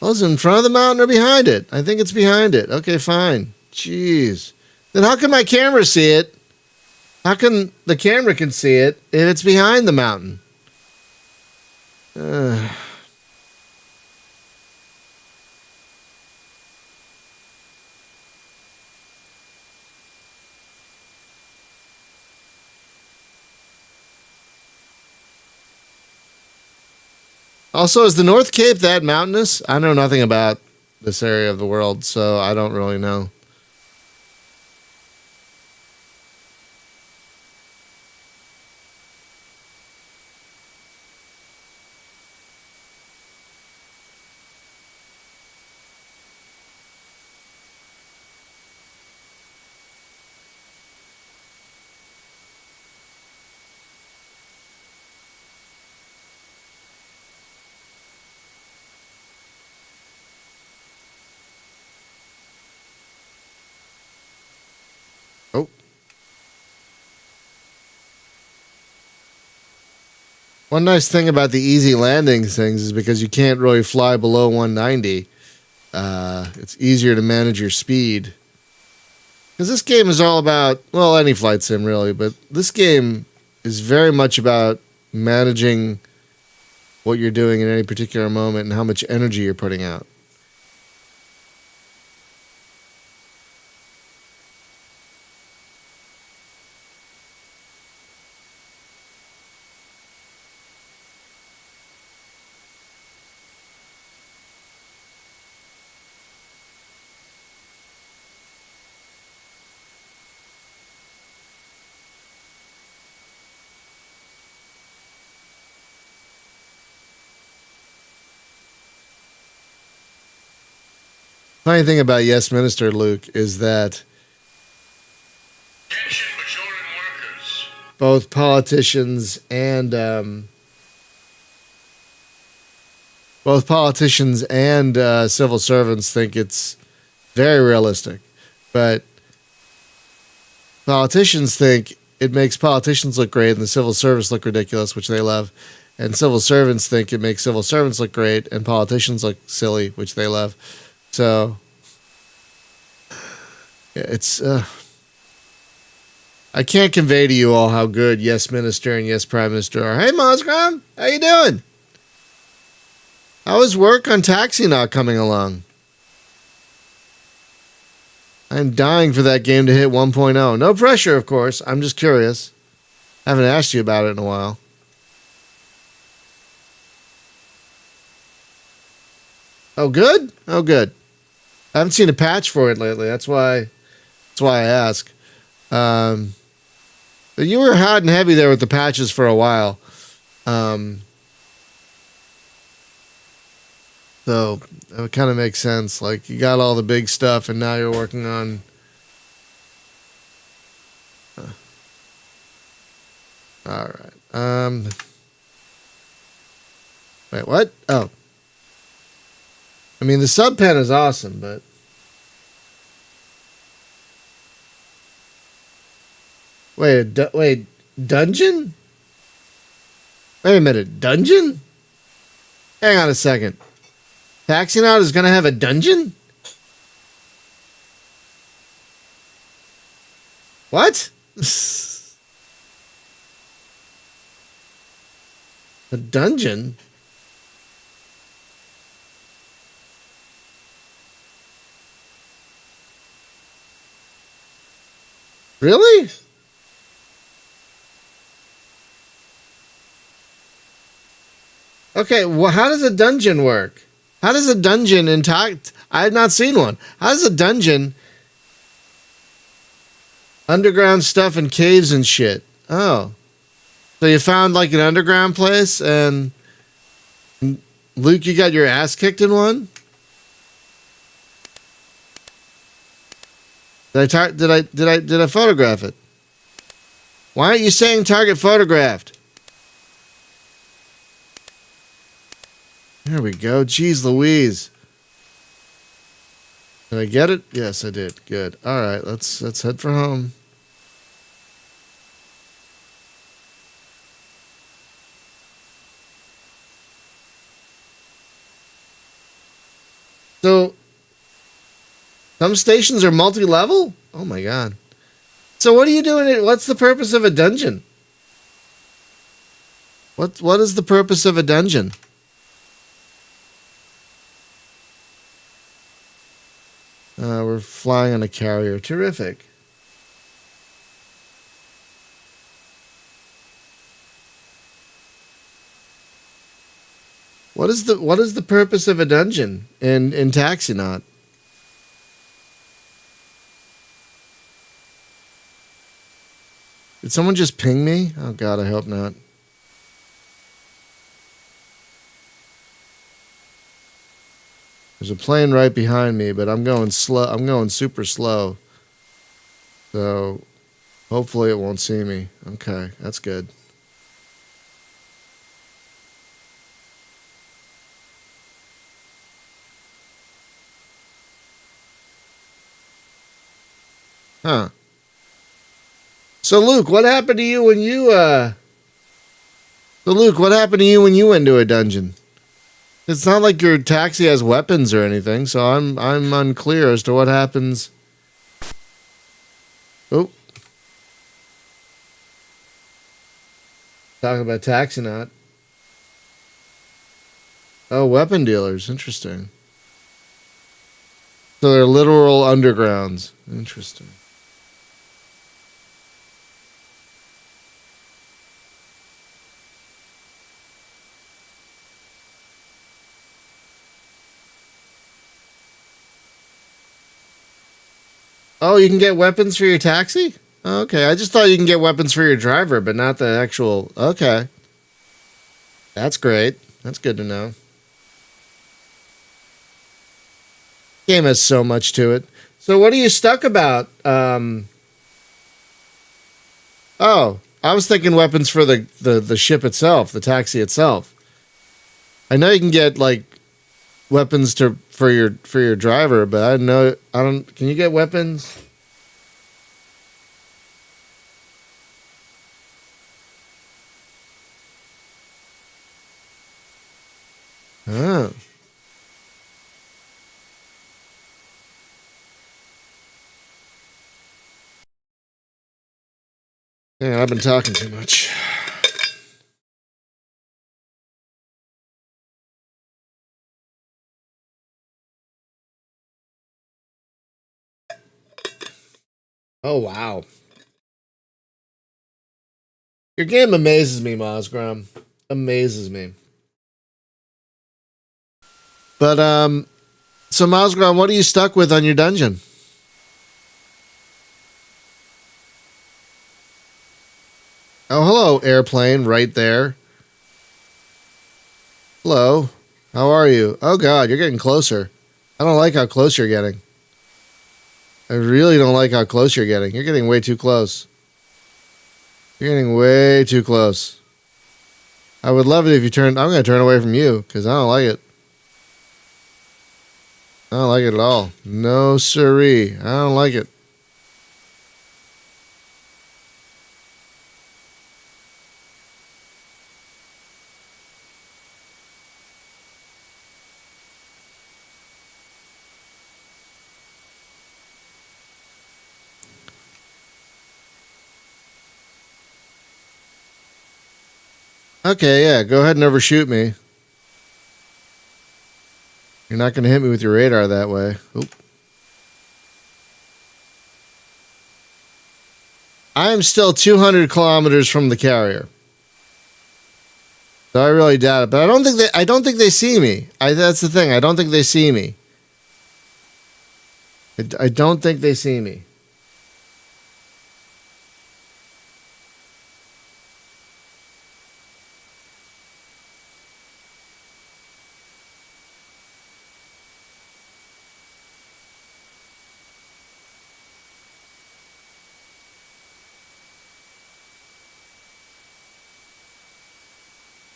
Oh, is it in front of the mountain or behind it? I think it's behind it. Okay, fine. Jeez. Then how can my camera see it? How can the camera can see it if it's behind the mountain? Also, is the North Cape that mountainous? I know nothing about this area of the world, so I don't really know. Oh. One nice thing about the easy landing things is because you can't really fly below 190. It's easier to manage your speed. Because this game is all about, well, any flight sim really, but this game is very much about managing what you're doing in any particular moment and how much energy you're putting out. Funny thing about Yes Minister, Luke, is that both politicians and civil servants think it's very realistic, but politicians think it makes politicians look great and the civil service look ridiculous, which they love, and civil servants think it makes civil servants look great and politicians look silly, which they love. So it's I can't convey to you all how good Yes Minister and Yes Prime Minister are. Hey Moscrom, how you doing? How is work on Taxi not coming along? I'm dying for that game to hit 1.0. No pressure, of course. I'm just curious. I haven't asked you about it in a while. Oh, good? Oh, good. I haven't seen a patch for it lately. That's why I ask. But you were hot and heavy there with the patches for a while. So it kind of makes sense. Like you got all the big stuff, and now you're working on. All right. Wait, what? Oh. I mean, the sub pen is awesome, but. Wait, dungeon? Wait a minute, dungeon? Hang on a second. Taxionaut is going to have a dungeon? What? A dungeon? Really? Okay, well, how does a dungeon work? How does a dungeon intact? I have not seen one. How does a dungeon underground stuff and caves and shit? Oh, so you found like an underground place, and Luke, you got your ass kicked in one. Did I photograph it? Why aren't you saying target photographed? There we go. Jeez Louise. Did I get it? Yes, I did. Good. All right, let's head for home. So, some stations are multi-level? Oh my god. So what are you doing? What's the purpose of a dungeon? What is the purpose of a dungeon? We're flying on a carrier. Terrific. What is the purpose of a dungeon in Taxinaut? Did someone just ping me? Oh God, I hope not. There's a plane right behind me, but I'm going slow. I'm going super slow. So hopefully it won't see me. Okay, that's good. Huh. So Luke, what happened to you when you So Luke, what happened to you when you went to a dungeon? It's not like your taxi has weapons or anything, so I'm unclear as to what happens. Oh. Talking about taxi not. Oh, weapon dealers. Interesting. So they're literal undergrounds. Interesting. Oh, you can get weapons for your taxi? Okay, I just thought you can get weapons for your driver, but not the actual. Okay. That's great. That's good to know. Game has so much to it. So what are you stuck about? Oh, I was thinking weapons for the ship itself, the taxi itself. I know you can get like weapons for your driver, but I don't. Can you get weapons? Oh. Yeah, I've been talking too much. Oh wow. Your game amazes me, Mosgram. Amazes me. But so Mosgram, what are you stuck with on your dungeon? Oh, hello, airplane, right there. Hello. How are you? Oh God, you're getting closer. I don't like how close you're getting. I really don't like how close you're getting. You're getting way too close. You're getting way too close. I would love it if you turned. I'm going to turn away from you because I don't like it. I don't like it at all. No siree. I don't like it. Okay, yeah, go ahead and overshoot me. You're not going to hit me with your radar that way. Oop. I am still 200 kilometers from the carrier. So I really doubt it, but I don't think they see me. That's the thing. I don't think they see me. I don't think they see me.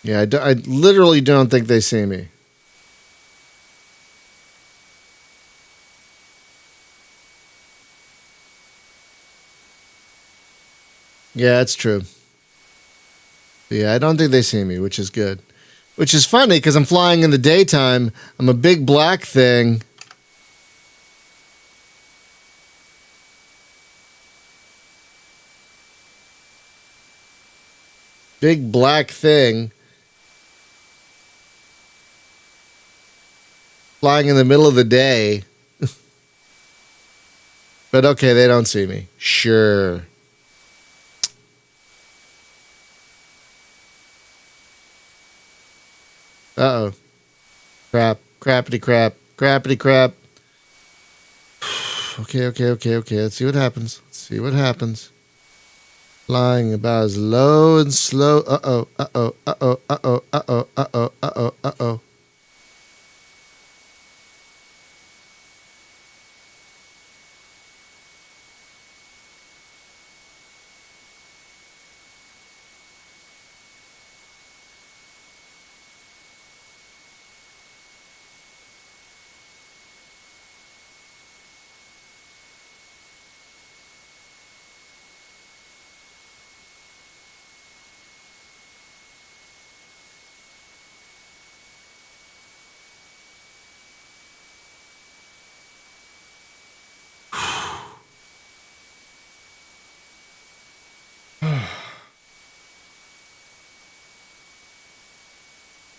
Yeah, I literally don't think they see me. Yeah, it's true. Yeah, I don't think they see me, which is good. Which is funny because I'm flying in the daytime. I'm a big black thing. Big black thing. Flying in the middle of the day. But okay, they don't see me. Sure. Uh-oh. Crap. Crappity crap. Crappity crap. Okay. Let's see what happens. Let's see what happens. Flying about as low and slow. Uh-oh.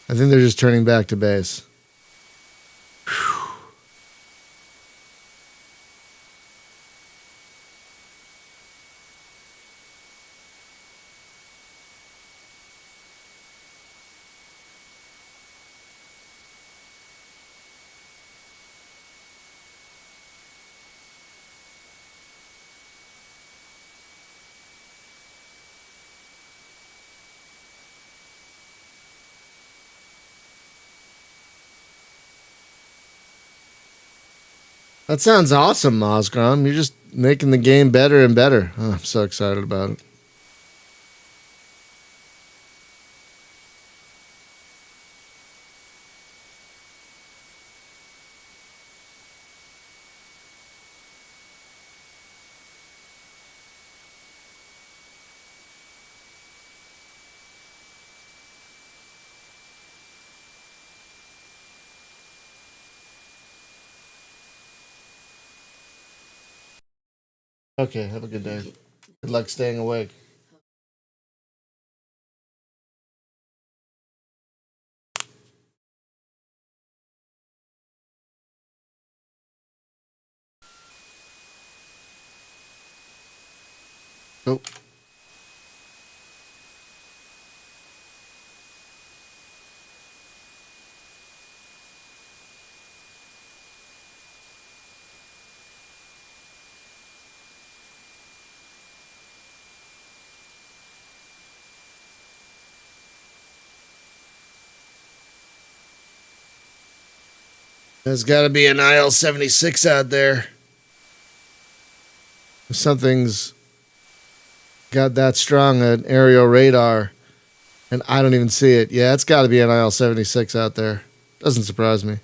I think they're just turning back to base. That sounds awesome, Mozgrom. You're just making the game better and better. Oh, I'm so excited about it. Okay, have a good day. Good luck staying awake. Oh. There's got to be an IL-76 out there. If something's got that strong an aerial radar, and I don't even see it. Yeah, it's got to be an IL-76 out there. Doesn't surprise me.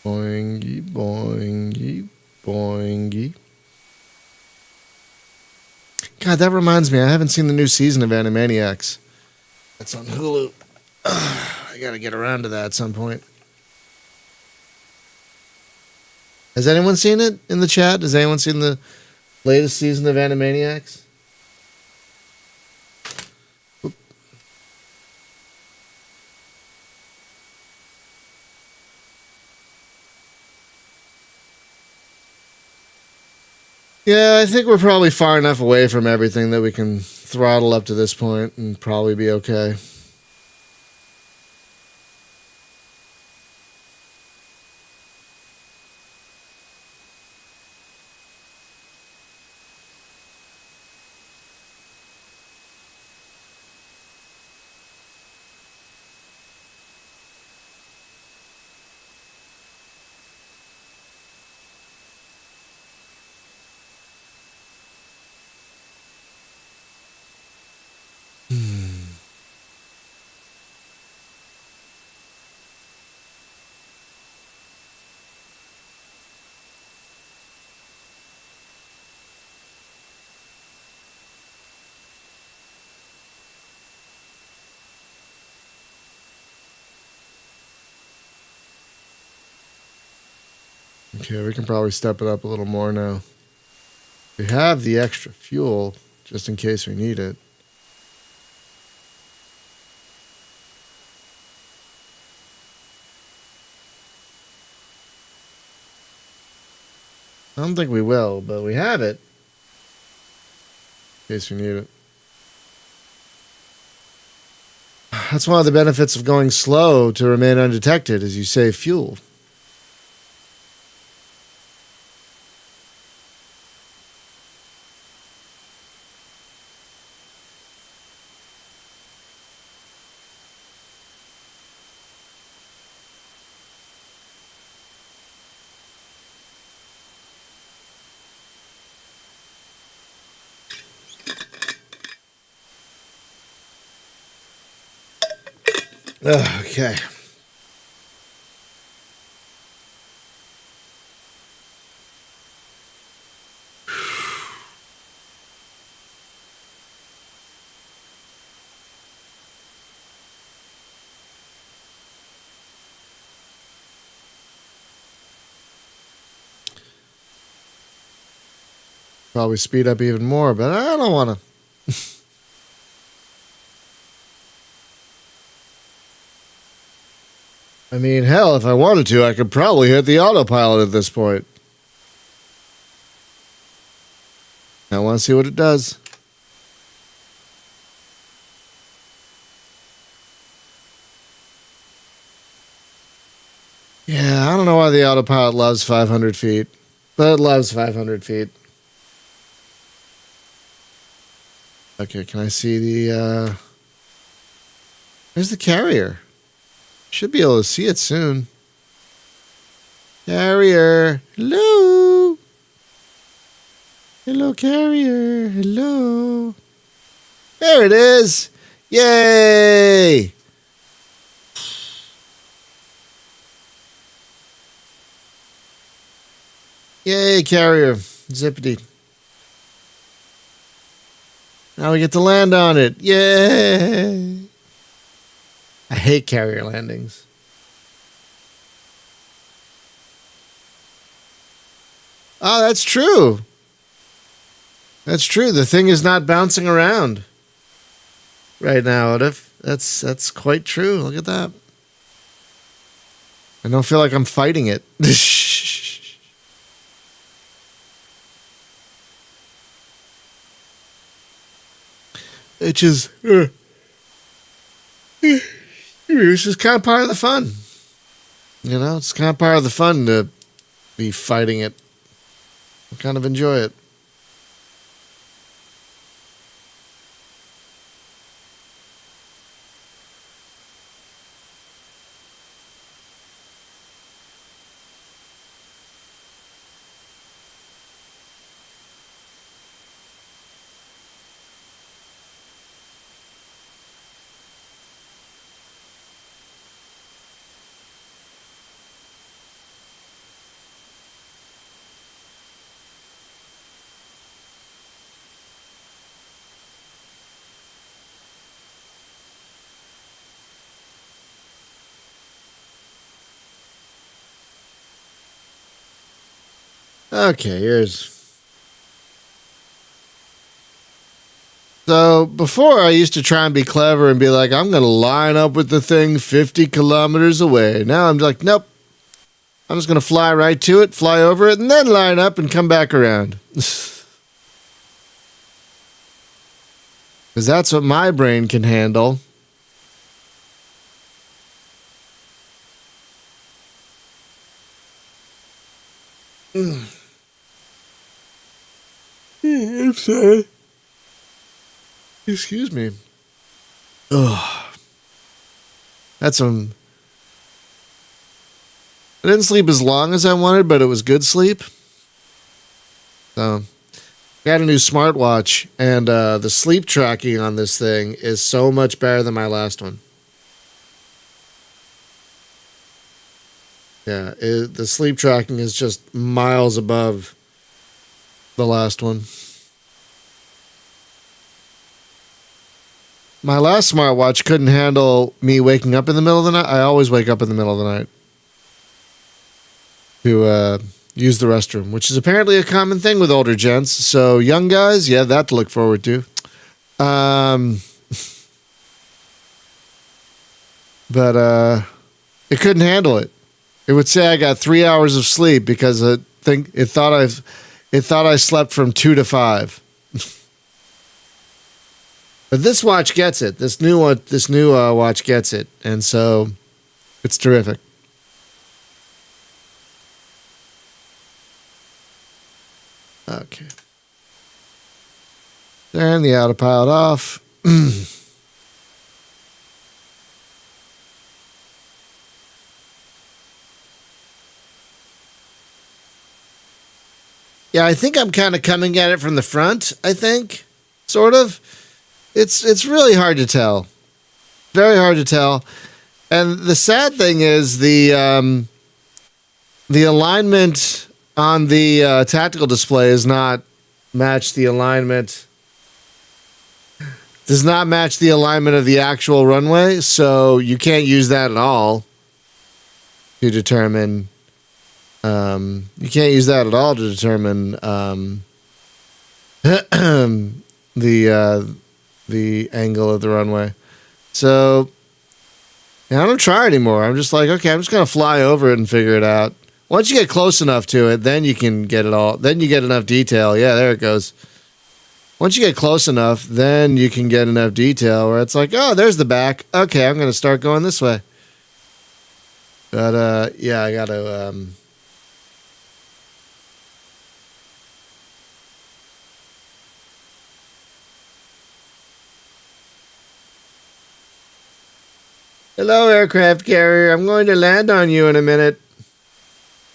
Boingy, boingy, boingy. God, that reminds me. I haven't seen the new season of Animaniacs. That's on Hulu. I gotta get around to that at some point. Has anyone seen it in the chat? Has anyone seen the latest season of Animaniacs? Yeah, I think we're probably far enough away from everything that we can throttle up to this point and probably be okay. Okay, we can probably step it up a little more now. We have the extra fuel just in case we need it. I don't think we will, but we have it. In case we need it. That's one of the benefits of going slow to remain undetected, is you save fuel. Okay. Probably speed up even more, but I don't want to. I mean, hell, if I wanted to, I could probably hit the autopilot at this point. I want to see what it does. Yeah, I don't know why the autopilot loves 500 feet, but it loves 500 feet. Okay, can I see the, where's the carrier? Should be able to see it soon. Carrier, hello. Hello, carrier, hello. There it is. Yay. Yay, carrier. Zippity. Now we get to land on it. Yay. I hate carrier landings. Oh, that's true. That's true. The thing is not bouncing around right now. That's quite true. Look at that. I don't feel like I'm fighting it. It's just, it's just kind of part of the fun. You know, it's kind of part of the fun to be fighting it. I kind of enjoy it. Okay, here's. So before I used to try and be clever and be like, I'm going to line up with the thing 50 kilometers away. Now I'm like, nope. I'm just going to fly right to it, fly over it, and then line up and come back around. Because that's what my brain can handle. I'm sorry. Excuse me. Ugh. That's some. I didn't sleep as long as I wanted, but it was good sleep. So, I got a new smartwatch, and the sleep tracking on this thing is so much better than my last one. Yeah, the sleep tracking is just miles above the last one. My last smartwatch couldn't handle me waking up in the middle of the night. I always wake up in the middle of the night to, use the restroom, which is apparently a common thing with older gents. So young guys, yeah, that to look forward to. But it couldn't handle it. It would say I got 3 hours of sleep because it thought I slept from 2 to 5. But this watch gets it. This new watch gets it, and so it's terrific. Okay. Turn the autopilot off. Yeah, I think I'm kind of coming at it from the front, I think. Sort of. It's really hard to tell. Very hard to tell. And the sad thing is the alignment on the tactical display is not match the alignment. Does not match the alignment of the actual runway, so you can't use that at all to determine. You can't use that at all to determine the angle of the runway. So yeah, I don't try anymore. I'm just like, okay, I'm just gonna fly over it and figure it out. Once you get close enough to it, then you can get it all. Then you get enough detail. Yeah, there it goes. Once you get close enough, then you can get enough detail where it's like, oh, there's the back. Okay, I'm going to start going this way. But, yeah, I got to... Hello, aircraft carrier. I'm going to land on you in a minute.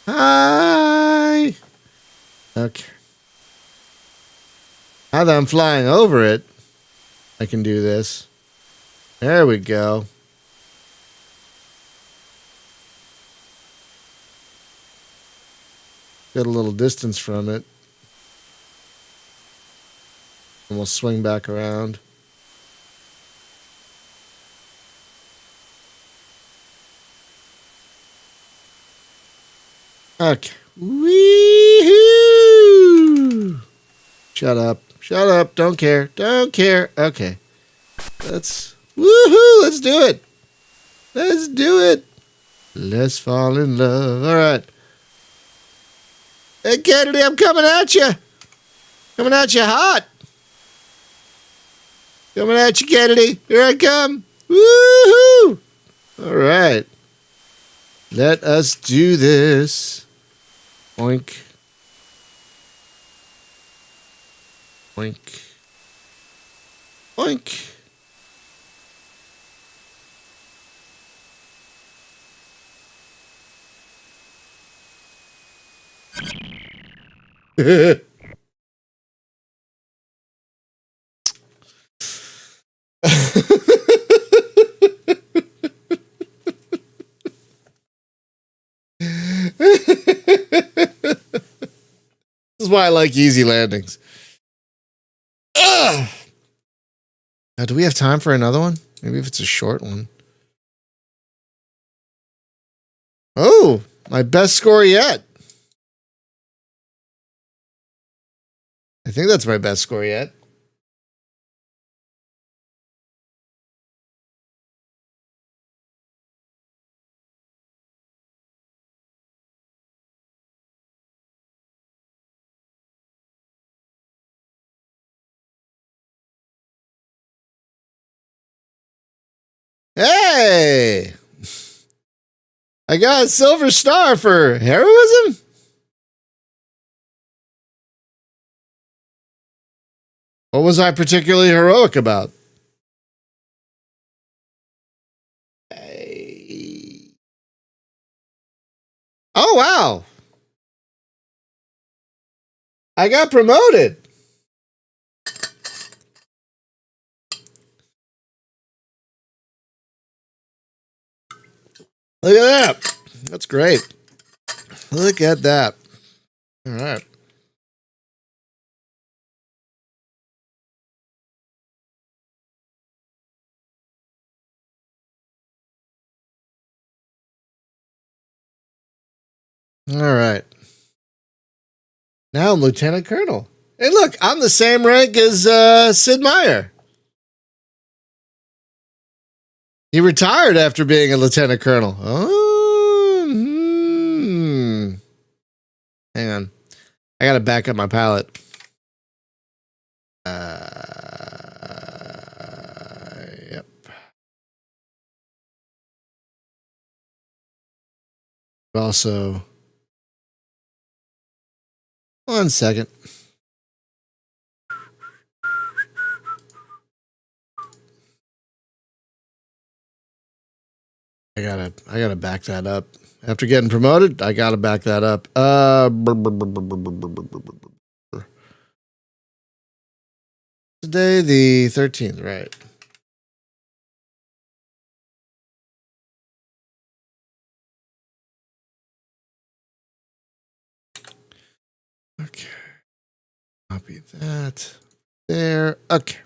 Hi. Okay. Now that I'm flying over it, I can do this. There we go. Get a little distance from it. And we'll swing back around. Okay. Wee-hoo! Shut up. Shut up. Don't care. Don't care. Okay. Woohoo! Let's do it. Let's do it. Let's fall in love. All right. Hey, Kennedy, I'm coming at you. Coming at you hot. Coming at you, Kennedy. Here I come. Woohoo! All right. Let us do this. Oink. Oink. Oink. This is why I like easy landings. Ugh. Now, do we have time for another one? Maybe if it's a short one. Oh, my best score yet. I think that's my best score yet. Hey! I got a silver star for heroism? What was I particularly heroic about? Oh, wow. I got promoted. Look at that. That's great. Look at that. All right. All right. Now I'm lieutenant colonel. Hey, look, I'm the same rank as Sid Meier. He retired after being a lieutenant colonel. Oh, hang on. I got to back up my palette. Yep. Also, one second. I gotta back that up. After getting promoted, I gotta back that up. Today the 13th, right? Okay. Copy that. There. Okay.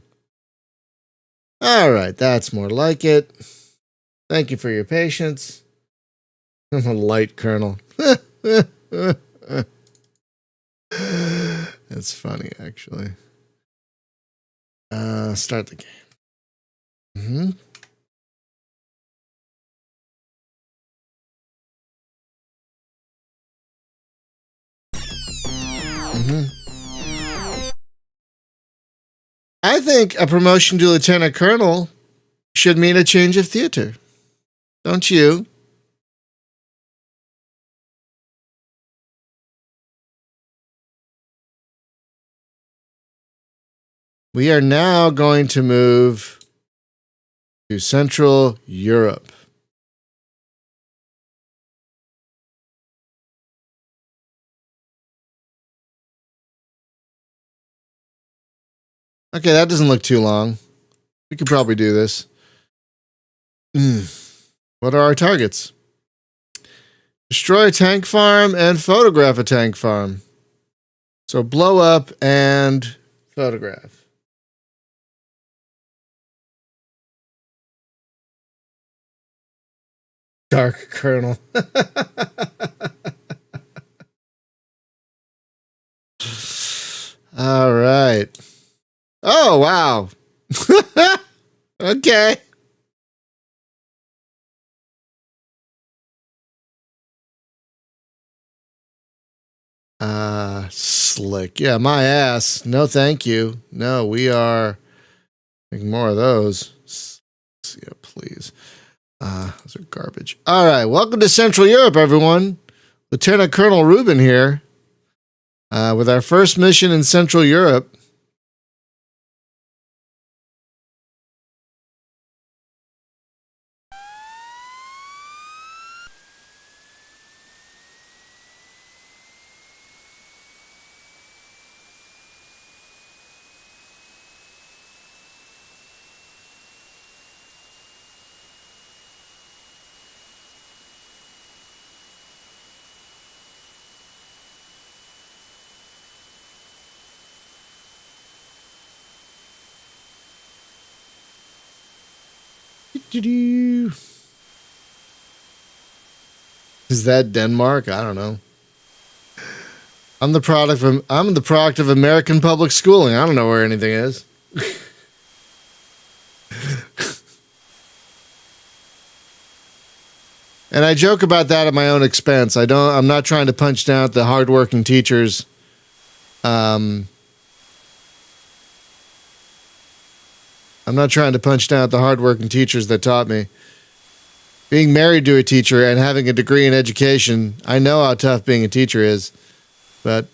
All right, that's more like it. Thank you for your patience. I'm a light colonel. That's funny, actually. Start the game. Mm-hmm. Mm-hmm. I think a promotion to lieutenant colonel should mean a change of theater. Don't you? We are now going to move to Central Europe. Okay, that doesn't look too long. We could probably do this. What are our targets? Destroy a tank farm and photograph a tank farm. So blow up and photograph. Dark Colonel. All right. Oh, wow. Okay. Slick. Yeah, my ass. No, thank you. No, we are making more of those. Yeah, please. Those are garbage. All right. Welcome to Central Europe, everyone. Lieutenant Colonel Rubin here with our first mission in Central Europe. Is that Denmark? I don't know. I'm the product of American public schooling. I don't know where anything is. And I joke about that at my own expense. I'm not trying to punch down at the hardworking teachers. I'm not trying to punch down at the hardworking teachers that taught me. Being married to a teacher and having a degree in education, I know how tough being a teacher is. But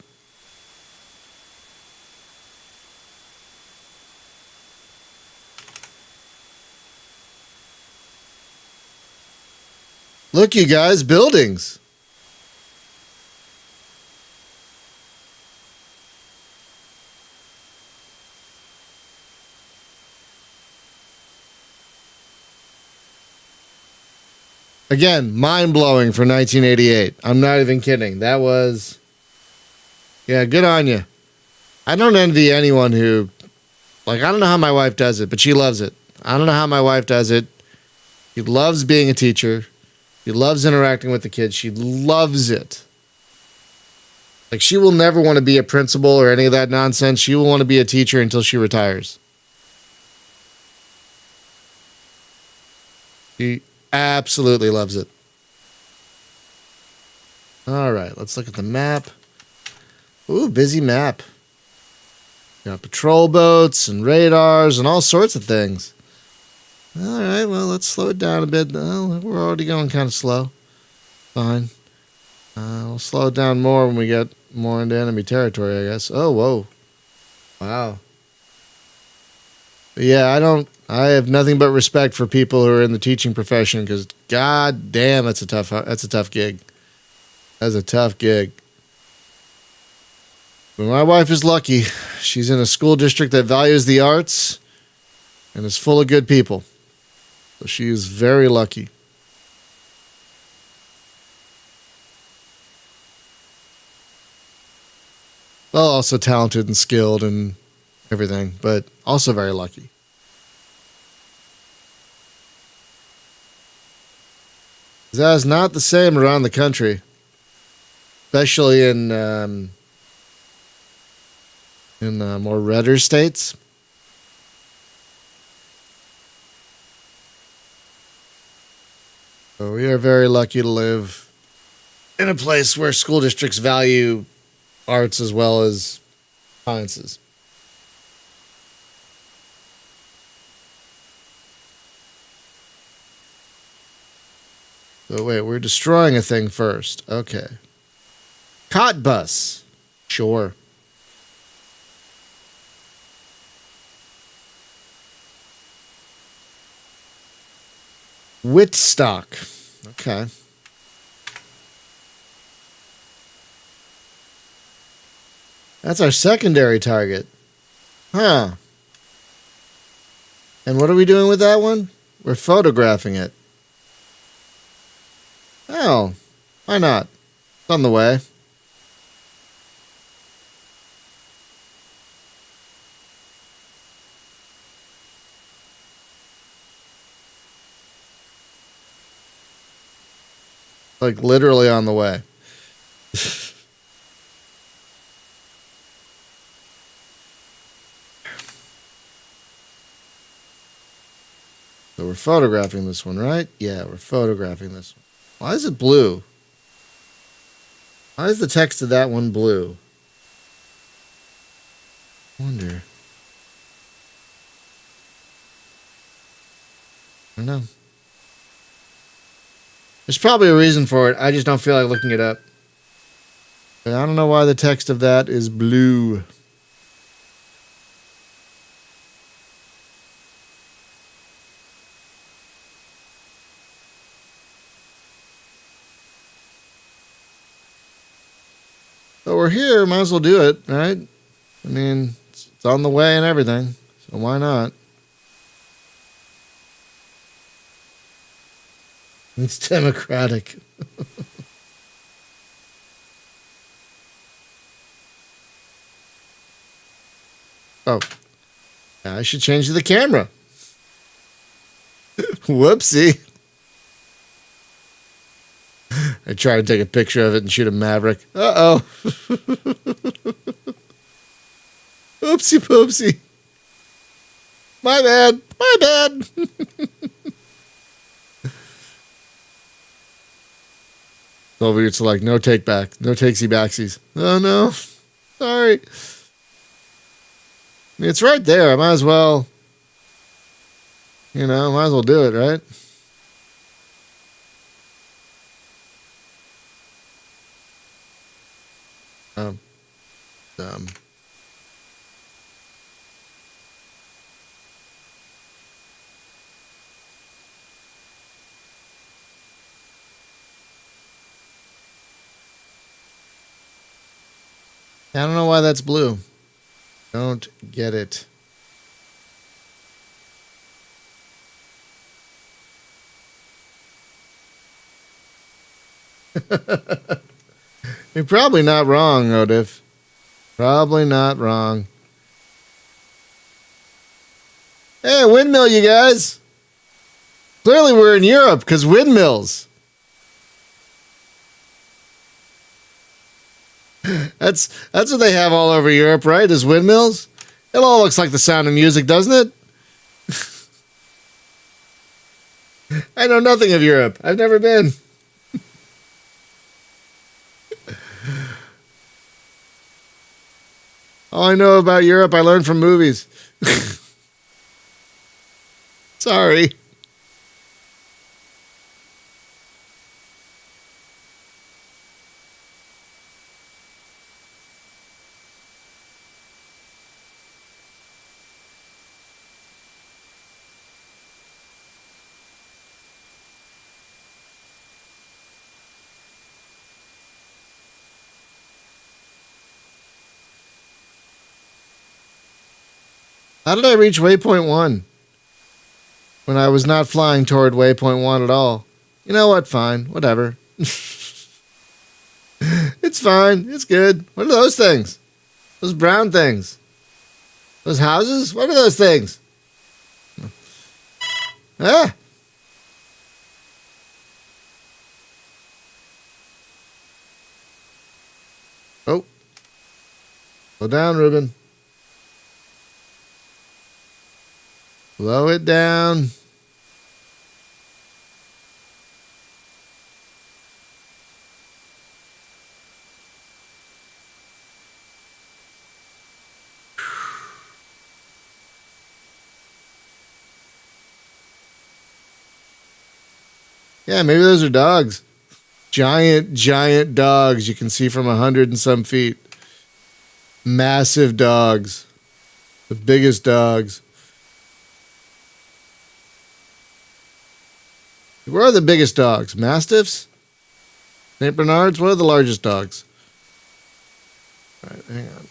look, you guys, buildings. Again, mind-blowing for 1988. I'm not even kidding. That was... Yeah, good on you. I don't envy anyone who... Like, I don't know how my wife does it, but she loves it. I don't know how my wife does it. She loves being a teacher. She loves interacting with the kids. She loves it. Like, she will never want to be a principal or any of that nonsense. She will want to be a teacher until she retires. She absolutely loves it. All right, let's look at the map. Ooh, busy map. Got patrol boats and radars and all sorts of things. All right, well, let's slow it down a bit. Oh, we're already going kind of slow. Fine. We'll slow it down more when we get more into enemy territory, I guess. Oh, whoa. Wow. But yeah, I have nothing but respect for people who are in the teaching profession because, god damn, that's a tough gig. That's a tough gig. But my wife is lucky. She's in a school district that values the arts and is full of good people. So she is very lucky. Well, also talented and skilled and everything, but also very lucky. That is not the same around the country, especially in more redder states. So we are very lucky to live in a place where school districts value arts as well as sciences. So wait, we're destroying a thing first. Okay. Cot bus. Sure. Whitstock. Okay. That's our secondary target. Huh. And what are we doing with that one? We're photographing it. Oh, why not? It's on the way. Like literally on the way. So we're photographing this one, right? Yeah, we're photographing this one. Why is it blue? Why is the text of that one blue? I wonder. I don't know. There's probably a reason for it. I just don't feel like looking it up. But I don't know why the text of that is blue. So we're here, might as well do it, right? I mean, it's on the way and everything, so why not? It's democratic. Oh, yeah, I should change the camera. Whoopsie. I tried to take a picture of it and shoot a Maverick. Uh-oh. Oopsie poopsie. My bad. My bad. Over here, it's like no take back. No takesy backsies. Oh, no. Sorry. I mean, it's right there. I might as well, might as well do it, right? Dumb. I don't know why that's blue. Don't get it. You're probably not wrong, Odif. Probably not wrong. Hey, windmill, you guys. Clearly we're in Europe because windmills. That's what they have all over Europe, right? Is windmills. It all looks like the Sound of Music, doesn't it? I know nothing of Europe. I've never been. All I know about Europe, I learned from movies. Sorry. How did I reach waypoint 1 when I was not flying toward waypoint 1 at all? You know what? Fine. Whatever. It's fine. It's good. What are those things? Those brown things? Those houses? What are those things? Ah! Oh. Slow down, Ruben. Slow it down. Yeah, maybe those are dogs. Giant dogs you can see from 100 and some feet. Massive dogs. The biggest dogs. Where are the biggest dogs? Mastiffs? St. Bernards? What are the largest dogs? All right, hang on.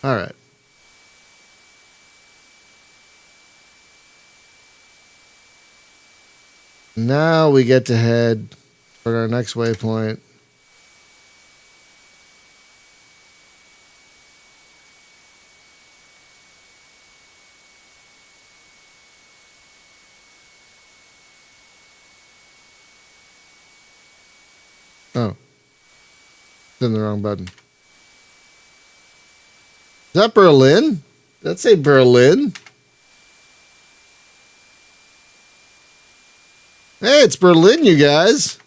All right. Now we get to head toward our next waypoint. Oh. It's in the wrong button. Is that Berlin? Did that say Berlin? Hey, it's Berlin, you guys.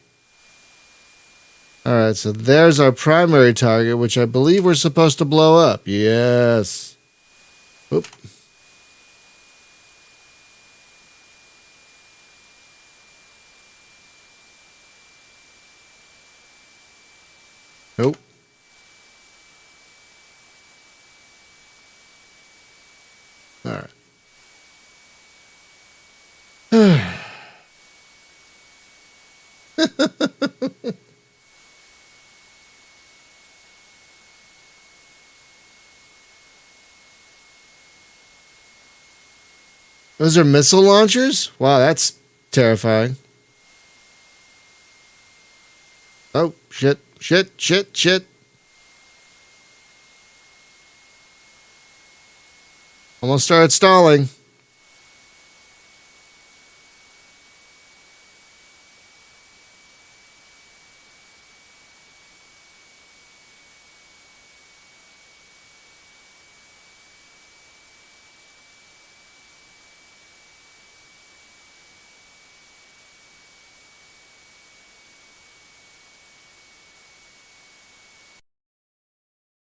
All right, so there's our primary target, which I believe we're supposed to blow up. Yes. Oop. Nope. All right. Those are missile launchers? Wow, that's terrifying. Oh, shit. Almost started stalling.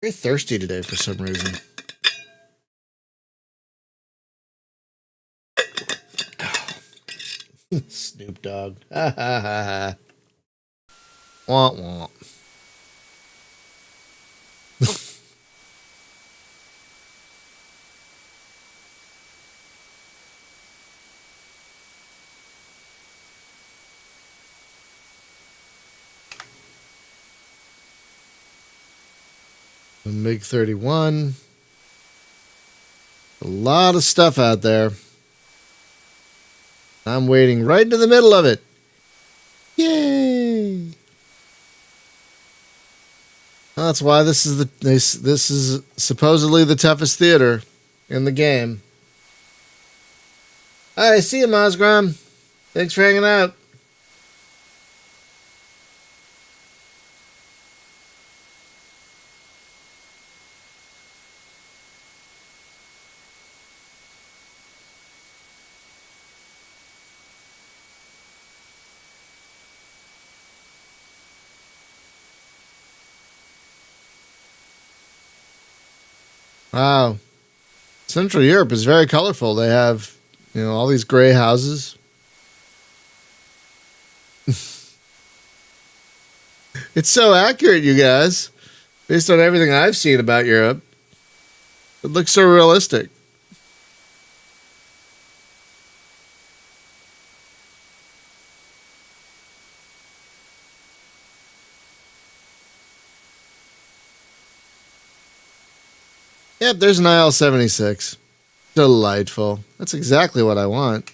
Very thirsty today for some reason. Snoop Dogg. Ha ha ha ha. Womp womp. MiG 31. A lot of stuff out there. I'm waiting right into the middle of it. Yay! That's why this is supposedly the toughest theater in the game. Hi, see you, Mosgram. Thanks for hanging out. Wow. Central Europe is very colorful. They have, all these gray houses. It's so accurate, you guys. Based on everything I've seen about Europe, it looks so realistic. Yep, there's an IL-76. Delightful. That's exactly what I want.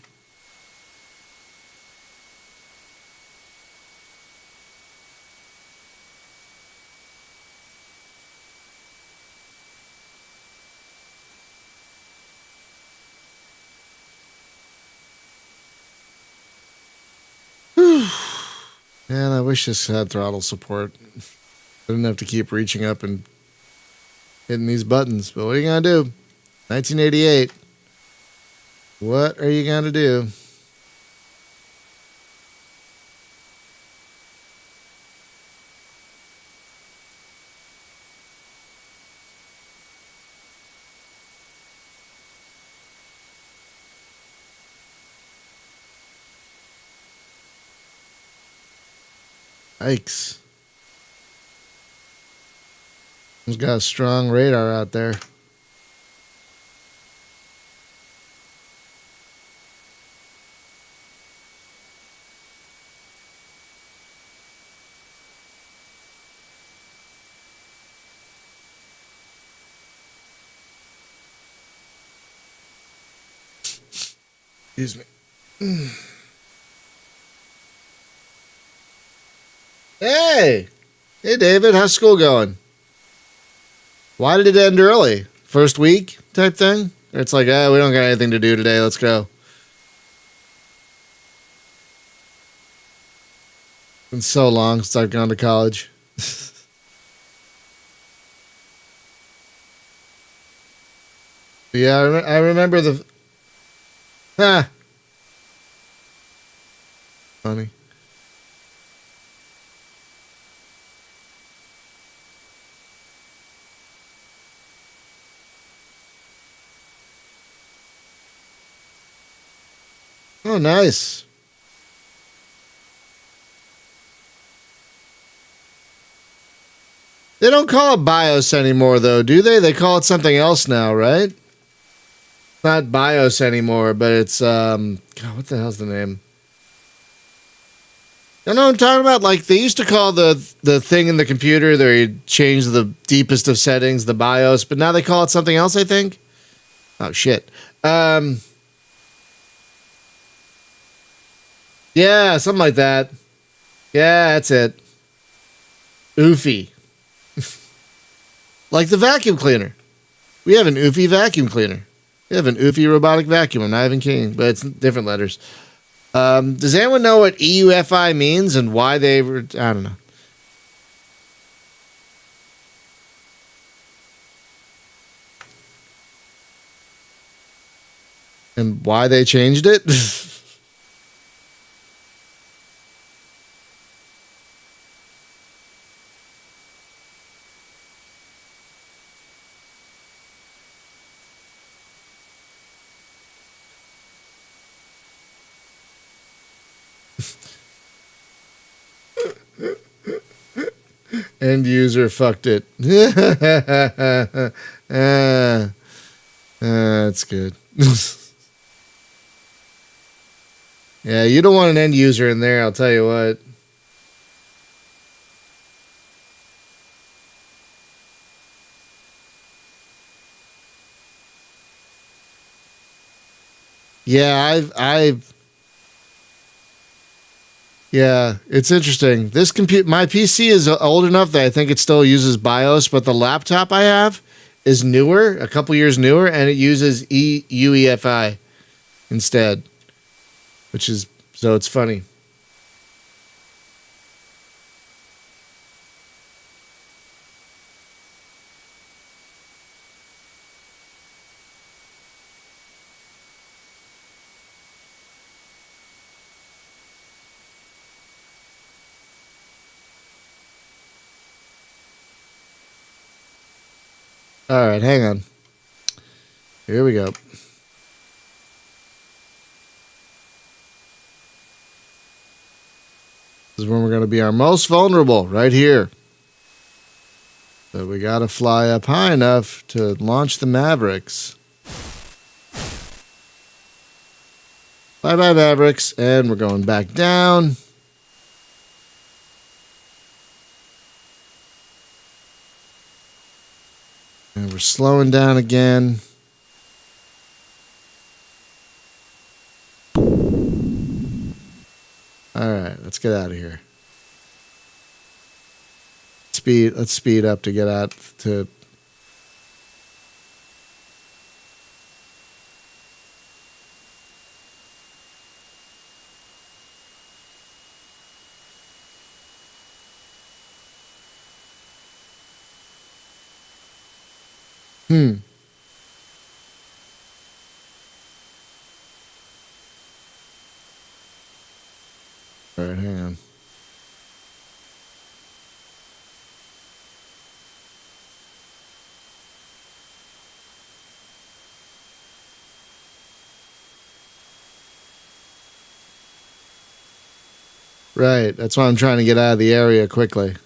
Man, I wish this had throttle support. I didn't have to keep reaching up and hitting these buttons. But what are you going to do? 1988. What are you going to do? Yikes. He's got a strong radar out there. Excuse me. Hey! Hey, David. How's school going? Why did it end early? First week type thing? Or it's like, we don't got anything to do today. Let's go. It's been so long since I've gone to college. Yeah, I remember the... Ah. Funny. Oh, nice. They don't call it BIOS anymore, though, do they? They call it something else now, right? It's not BIOS anymore, but it's, God, what the hell's the name? You know what I'm talking about? Like, they used to call the thing in the computer that you change the deepest of settings, the BIOS, but now they call it something else, I think. Oh, shit. Yeah, something like that. Yeah, that's it. Oofy. Like the vacuum cleaner. We have an Oofy vacuum cleaner. We have an Oofy robotic vacuum. I'm not even kidding, but it's different letters. Does anyone know what EUFI means and why they were... I don't know. And why they changed it? End user fucked it. That's good. Yeah, you don't want an end user in there, I'll tell you what. Yeah, yeah, it's interesting. My PC is old enough that I think it still uses BIOS, but the laptop I have is newer, a couple years newer, and it uses UEFI instead, so it's funny. All right, hang on. Here we go. This is when we're going to be our most vulnerable, right here. So we got to fly up high enough to launch the Mavericks. Bye-bye, Mavericks. And we're going back down. And we're slowing down again. All right, let's get out of here. Let's speed up to get out to. All right, hang on. Right, that's why I'm trying to get out of the area quickly.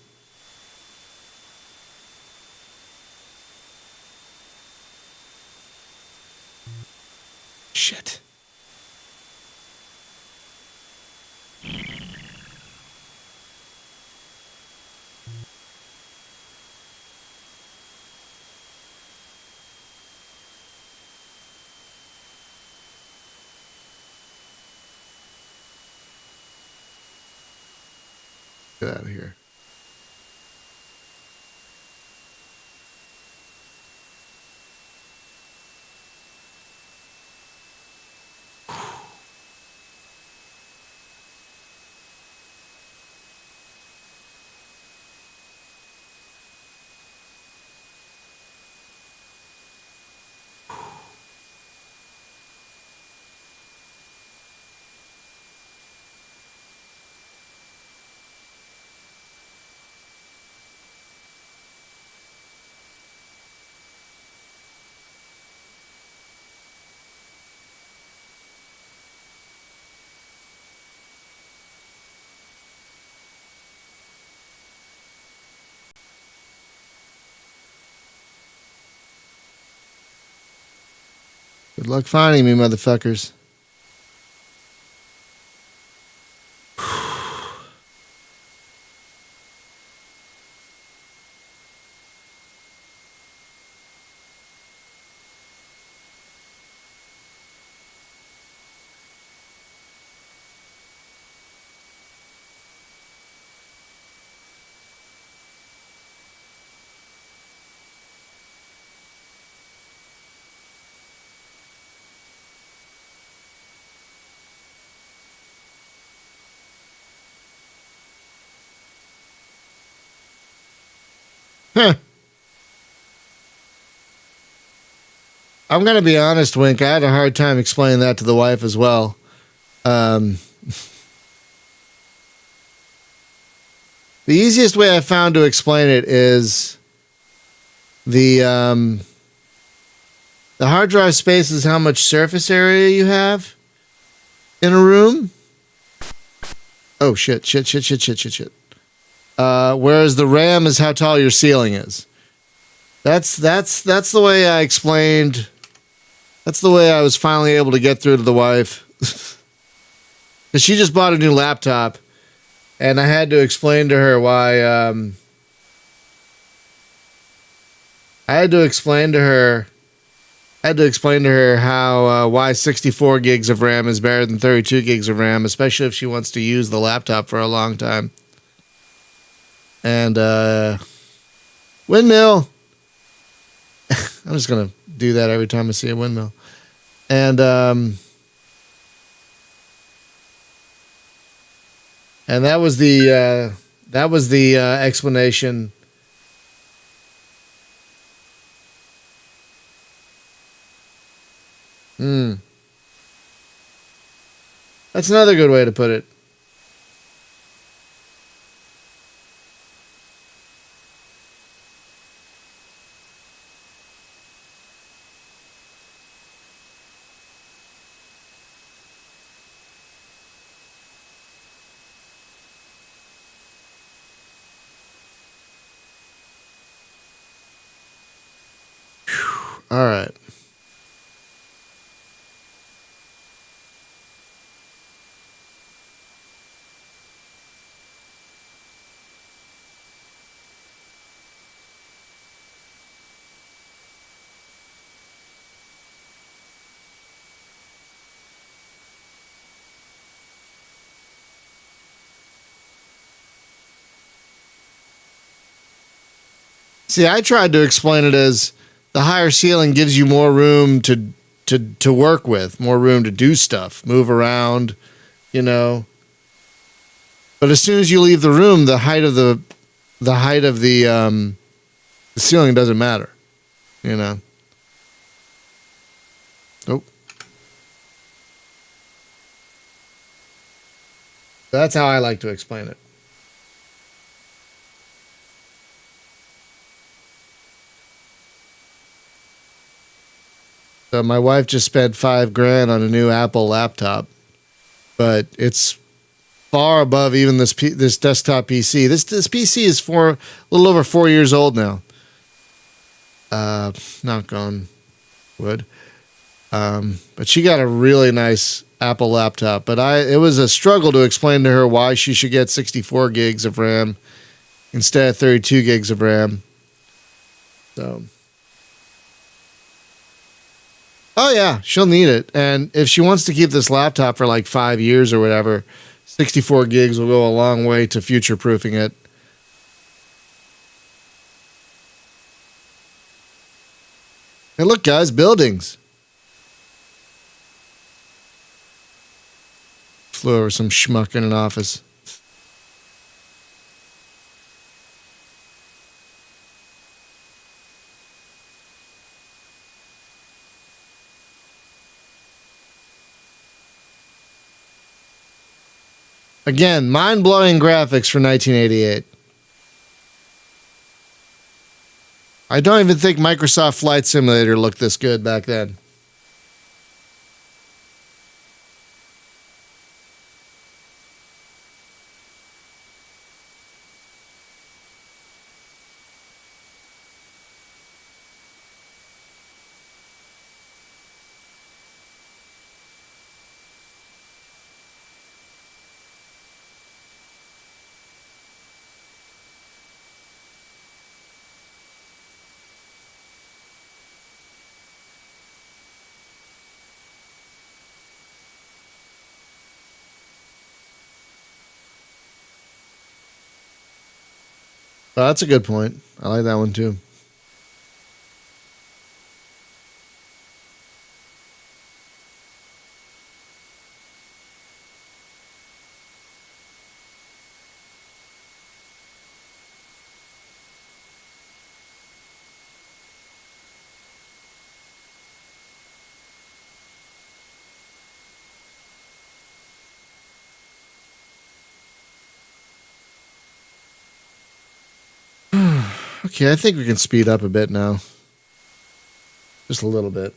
Shit. Get out of here. Good luck finding me, motherfuckers. Huh. I'm going to be honest, Wink. I had a hard time explaining that to the wife as well. The easiest way I found to explain it is the hard drive space is how much surface area you have in a room. Oh, shit. Whereas the RAM is how tall your ceiling is. That's the way I explained. That's the way I was finally able to get through to the wife. Because she just bought a new laptop, and I had to explain to her why. I had to explain to her how why 64 gigs of RAM is better than 32 gigs of RAM, especially if she wants to use the laptop for a long time. And windmill. I'm just gonna do that every time I see a windmill. And that was the explanation. That's another good way to put it. All right. See, I tried to explain it as the higher ceiling gives you more room to work with, more room to do stuff, move around, you know. But as soon as you leave the room, the ceiling doesn't matter, you know. Oh, that's how I like to explain it. So my wife just spent $5,000 on a new Apple laptop, but it's far above even this desktop PC. This PC is a little over 4 years old now. Knock on wood. But she got a really nice Apple laptop. But it was a struggle to explain to her why she should get 64 gigs of RAM instead of 32 gigs of RAM. So. Oh yeah, she'll need it. And if she wants to keep this laptop for like 5 years or whatever, 64 gigs will go a long way to future-proofing it. Hey, look, guys, buildings. Flew over some schmuck in an office. Again, mind-blowing graphics for 1988. I don't even think Microsoft Flight Simulator looked this good back then. Oh, that's a good point. I like that one too. Okay, I think we can speed up a bit now. Just a little bit.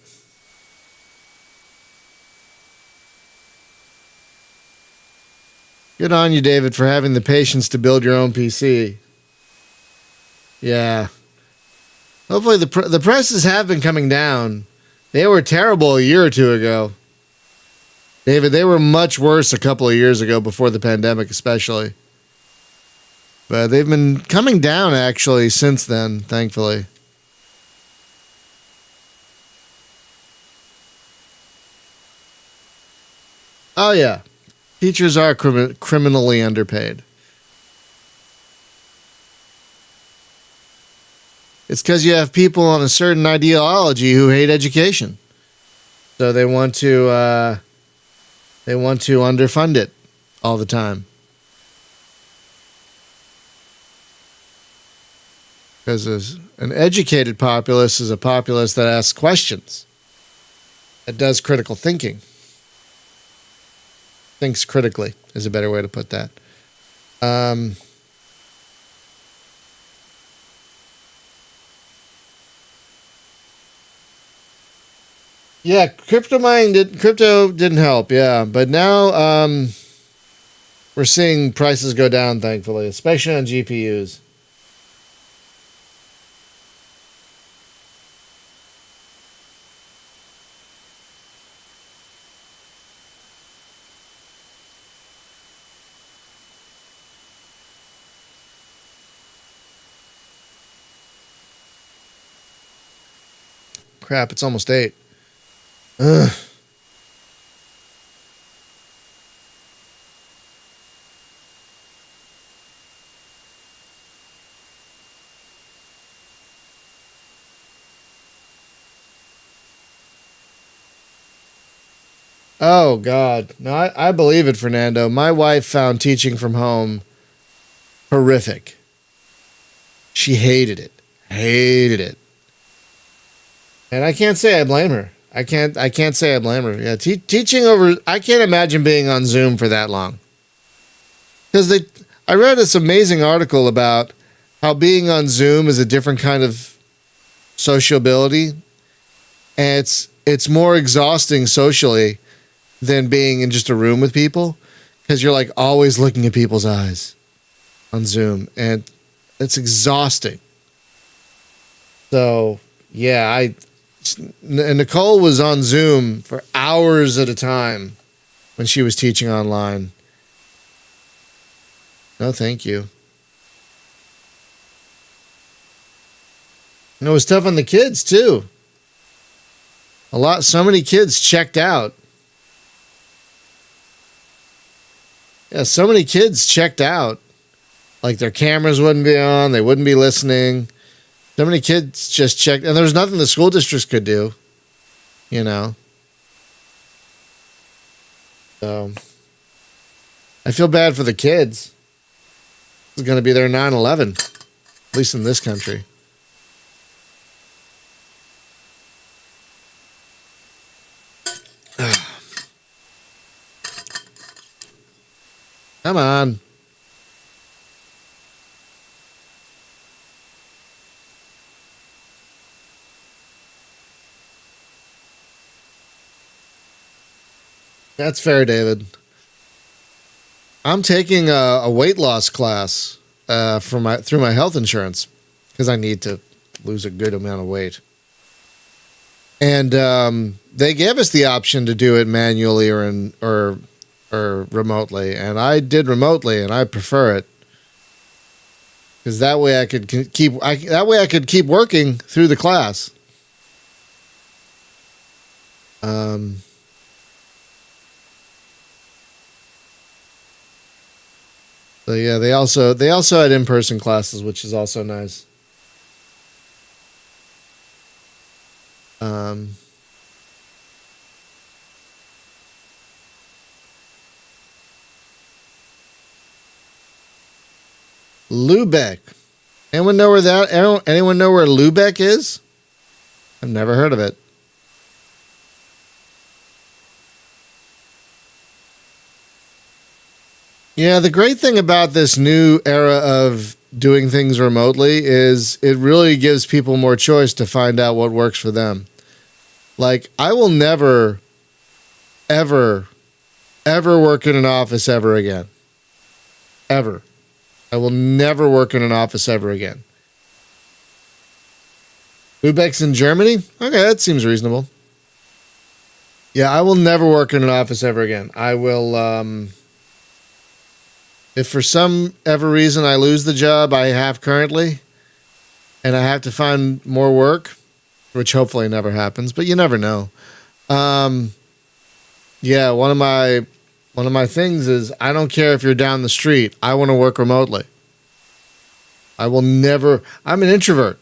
Good on you, David, for having the patience to build your own PC. Yeah. Hopefully the prices have been coming down. They were terrible a year or two ago. David, they were much worse a couple of years ago before the pandemic especially. But they've been coming down actually since then, thankfully. Oh yeah. Teachers are criminally underpaid. It's because you have people on a certain ideology who hate education. So they want to underfund it all the time. Because an educated populace is a populace that asks questions, that does critical thinking. Thinks critically is a better way to put that. Yeah, crypto didn't help, yeah. But now we're seeing prices go down, thankfully, especially on GPUs. crap, it's almost 8. Ugh. Oh God, no, I believe it, Fernando. My wife found teaching from home horrific. She hated it, and I can't say I blame her. I can't say I blame her. Yeah, teaching over. I can't imagine being on Zoom for that long. Because I read this amazing article about how being on Zoom is a different kind of sociability, and it's more exhausting socially than being in just a room with people, because you're like always looking at people's eyes on Zoom, and it's exhausting. So yeah, and Nicole was on Zoom for hours at a time when she was teaching online. No, thank you. And it was tough on the kids too. So many kids checked out. Yeah, so many kids checked out. Like their cameras wouldn't be on, they wouldn't be listening. So many kids just checked, and there was nothing the school districts could do, you know. So I feel bad for the kids. It's going to be their 9/11, at least in this country. Come on. That's fair, David. I'm taking a weight loss class through my health insurance because I need to lose a good amount of weight. And they gave us the option to do it manually or remotely, and I did remotely, and I prefer it because that way I could keep working through the class. So yeah, they also had in-person classes, which is also nice. Lubeck. Anyone know where Lubeck is? I've never heard of it. Yeah, the great thing about this new era of doing things remotely is it really gives people more choice to find out what works for them. Like, I will never, ever, ever work in an office ever again. Ever. I will never work in an office ever again. Lubeck's in Germany? Okay, that seems reasonable. Yeah, I will never work in an office ever again. I will, if for some ever reason I lose the job I have currently and I have to find more work, which hopefully never happens, but you never know. Yeah, one of my things is I don't care if you're down the street. I want to work remotely. I'm an introvert,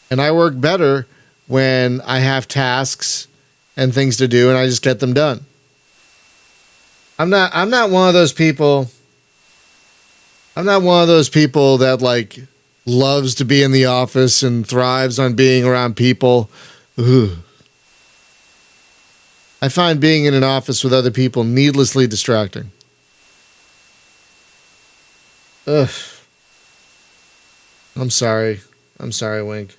and I work better when I have tasks and things to do and I just get them done. I'm not one of those people. I'm not one of those people that like loves to be in the office and thrives on being around people. Ugh. I find being in an office with other people needlessly distracting. Ugh. I'm sorry. Wink.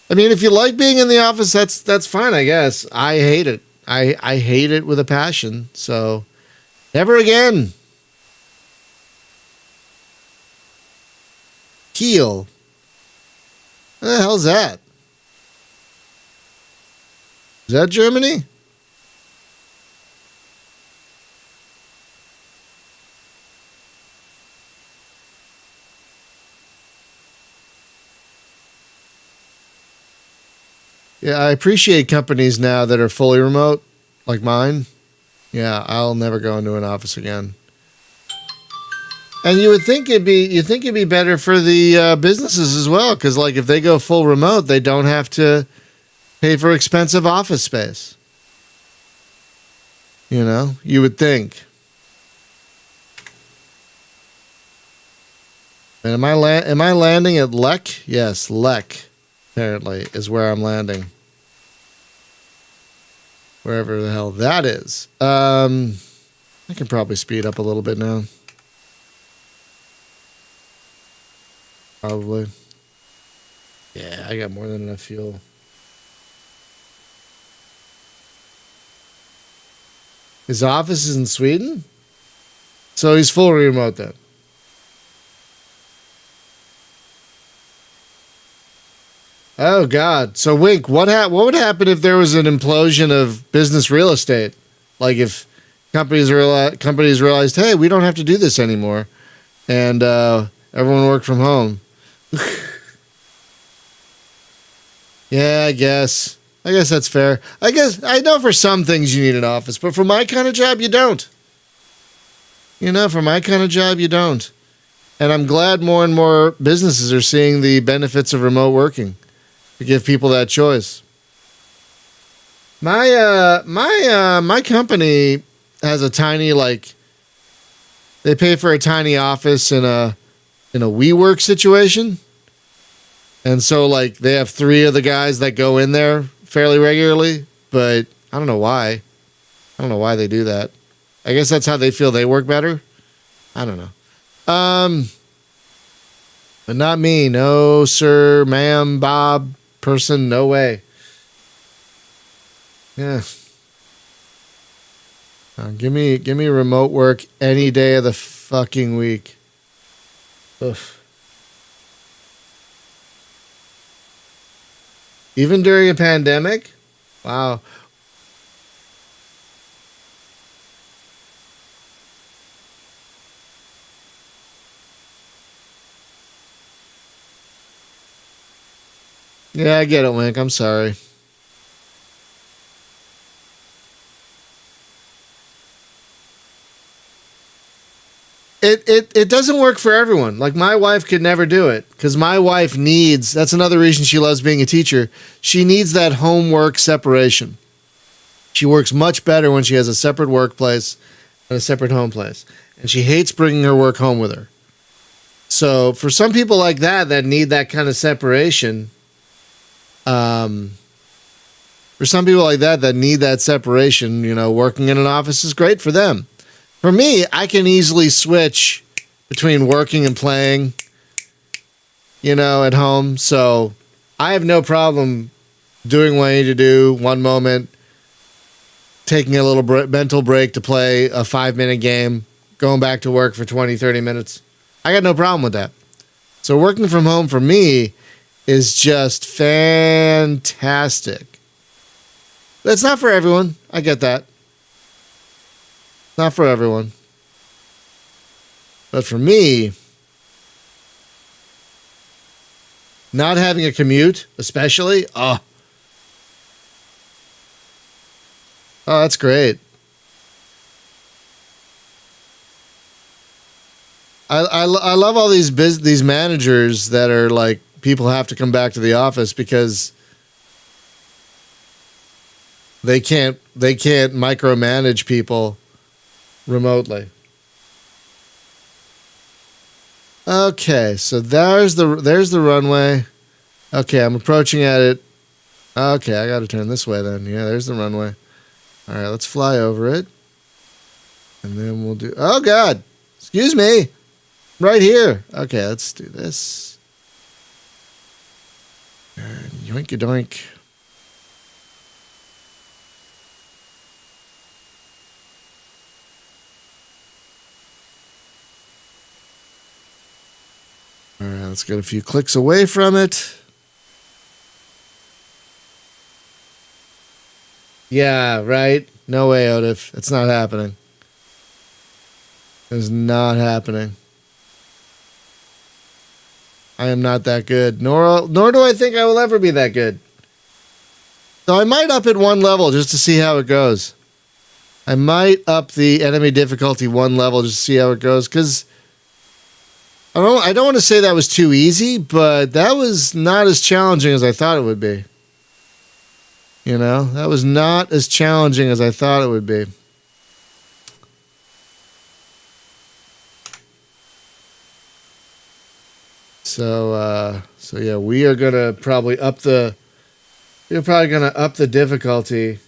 I mean, if you like being in the office, that's fine, I guess. I hate it. I hate it with a passion. So, never again. Kiel. What the hell's that? Is that Germany? Yeah, I appreciate companies now that are fully remote, like mine. Yeah, I'll never go into an office again. And you think it'd be better for the businesses as well, because like if they go full remote, they don't have to pay for expensive office space. You know, you would think. And am I landing at Lek? Yes, Lek apparently is where I'm landing. Wherever the hell that is. I can probably speed up a little bit now. Probably. Yeah, I got more than enough fuel. His office is in Sweden? So he's fully remote then. Oh God! So Wink, what would happen if there was an implosion of business real estate? Like if companies realized, hey, we don't have to do this anymore, and everyone worked from home. Yeah, I guess. I guess that's fair. I guess I know for some things you need an office, but for my kind of job, you don't. You know, for my kind of job, you don't. And I'm glad more and more businesses are seeing the benefits of remote working to give people that choice. My company has a tiny they pay for a tiny office in a WeWork situation. And so like they have 3 of the guys that go in there fairly regularly, but I don't know why. I don't know why they do that. I guess that's how they feel they work better. I don't know. But not me. No, sir, ma'am, Bob, person, no way. Yeah. Give me remote work any day of the fucking week. Oof. Even during a pandemic? Wow. Yeah, I get it, Wink. I'm sorry. It doesn't work for everyone. Like my wife could never do it because my wife needs. That's another reason she loves being a teacher. She needs that homework separation. She works much better when she has a separate workplace and a separate home place, and she hates bringing her work home with her. So for some people like that need that kind of separation, for some people like that need that separation, you know, working in an office is great for them. For me, I can easily switch between working and playing, you know, at home. So I have no problem doing what I need to do one moment, taking a little mental break to play a 5-minute game, going back to work for 20, 30 minutes. I got no problem with that. So working from home for me is just fantastic. But it's not for everyone. I get that. Not for everyone. But for me, not having a commute, especially, oh, that's great. I love all these managers that are like people have to come back to the office because they can't micromanage people remotely. Okay, so there's the runway. Okay, I'm approaching at it. Okay, I got to turn this way then. Yeah, there's the runway. All right, let's fly over it. And then we'll do... Oh, God. Excuse me. Right here. Okay, let's do this. And yoink-a-doink. All right, let's get a few clicks away from it. Yeah, right? No way, Otif. It's not happening. It's not happening. I am not that good. Nor do I think I will ever be that good. So I might up it one level just to see how it goes. I might up the enemy difficulty one level just to see how it goes, because I don't want to say that was too easy, but that was not as challenging as I thought it would be. You know, that was not as challenging as I thought it would be. So yeah, we're probably gonna up the difficulty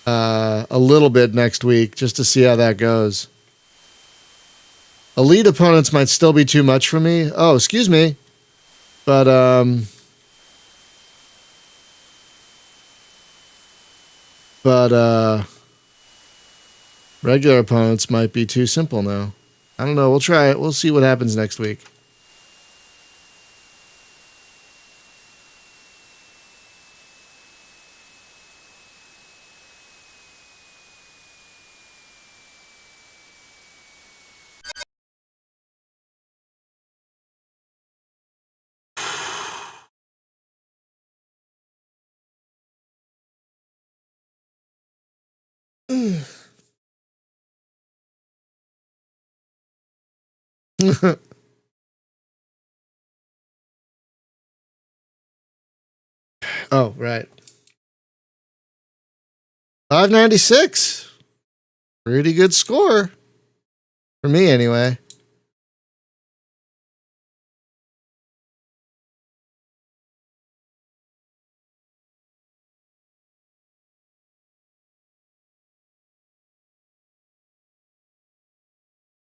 a little bit next week just to see how that goes. Elite opponents might still be too much for me. Oh, excuse me. But regular opponents might be too simple now. I don't know. We'll try it. We'll see what happens next week. Oh, right. 596. Pretty good score. For me, anyway.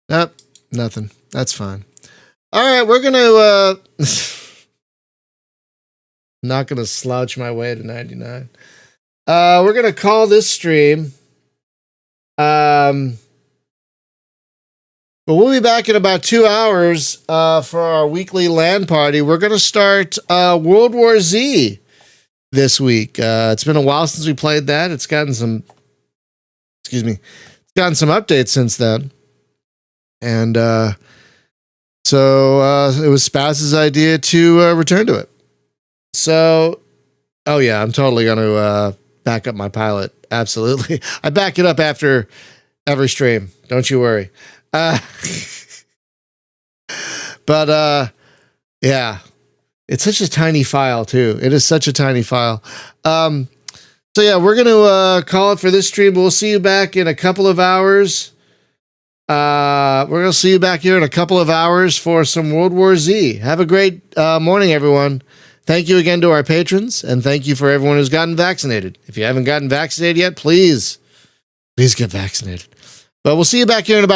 Nope, nothing. That's fine. All right, we're gonna not gonna slouch my way to 99. We're gonna call this stream. But we'll be back in about 2 hours for our weekly LAN party. We're gonna start World War Z this week. It's been a while since we played that. It's gotten some updates since then. And so it was Spaz's idea to return to it. So, oh yeah, I'm totally going to back up my pilot. Absolutely. I back it up after every stream. Don't you worry. But yeah, it's such a tiny file too. It is such a tiny file. So yeah, we're going to call it for this stream. We'll see you back in a couple of hours. We're going to see you back here in a couple of hours for some World War Z. Have a great morning, everyone. Thank you again to our patrons, and thank you for everyone who's gotten vaccinated. If you haven't gotten vaccinated yet, please get vaccinated. But we'll see you back here in about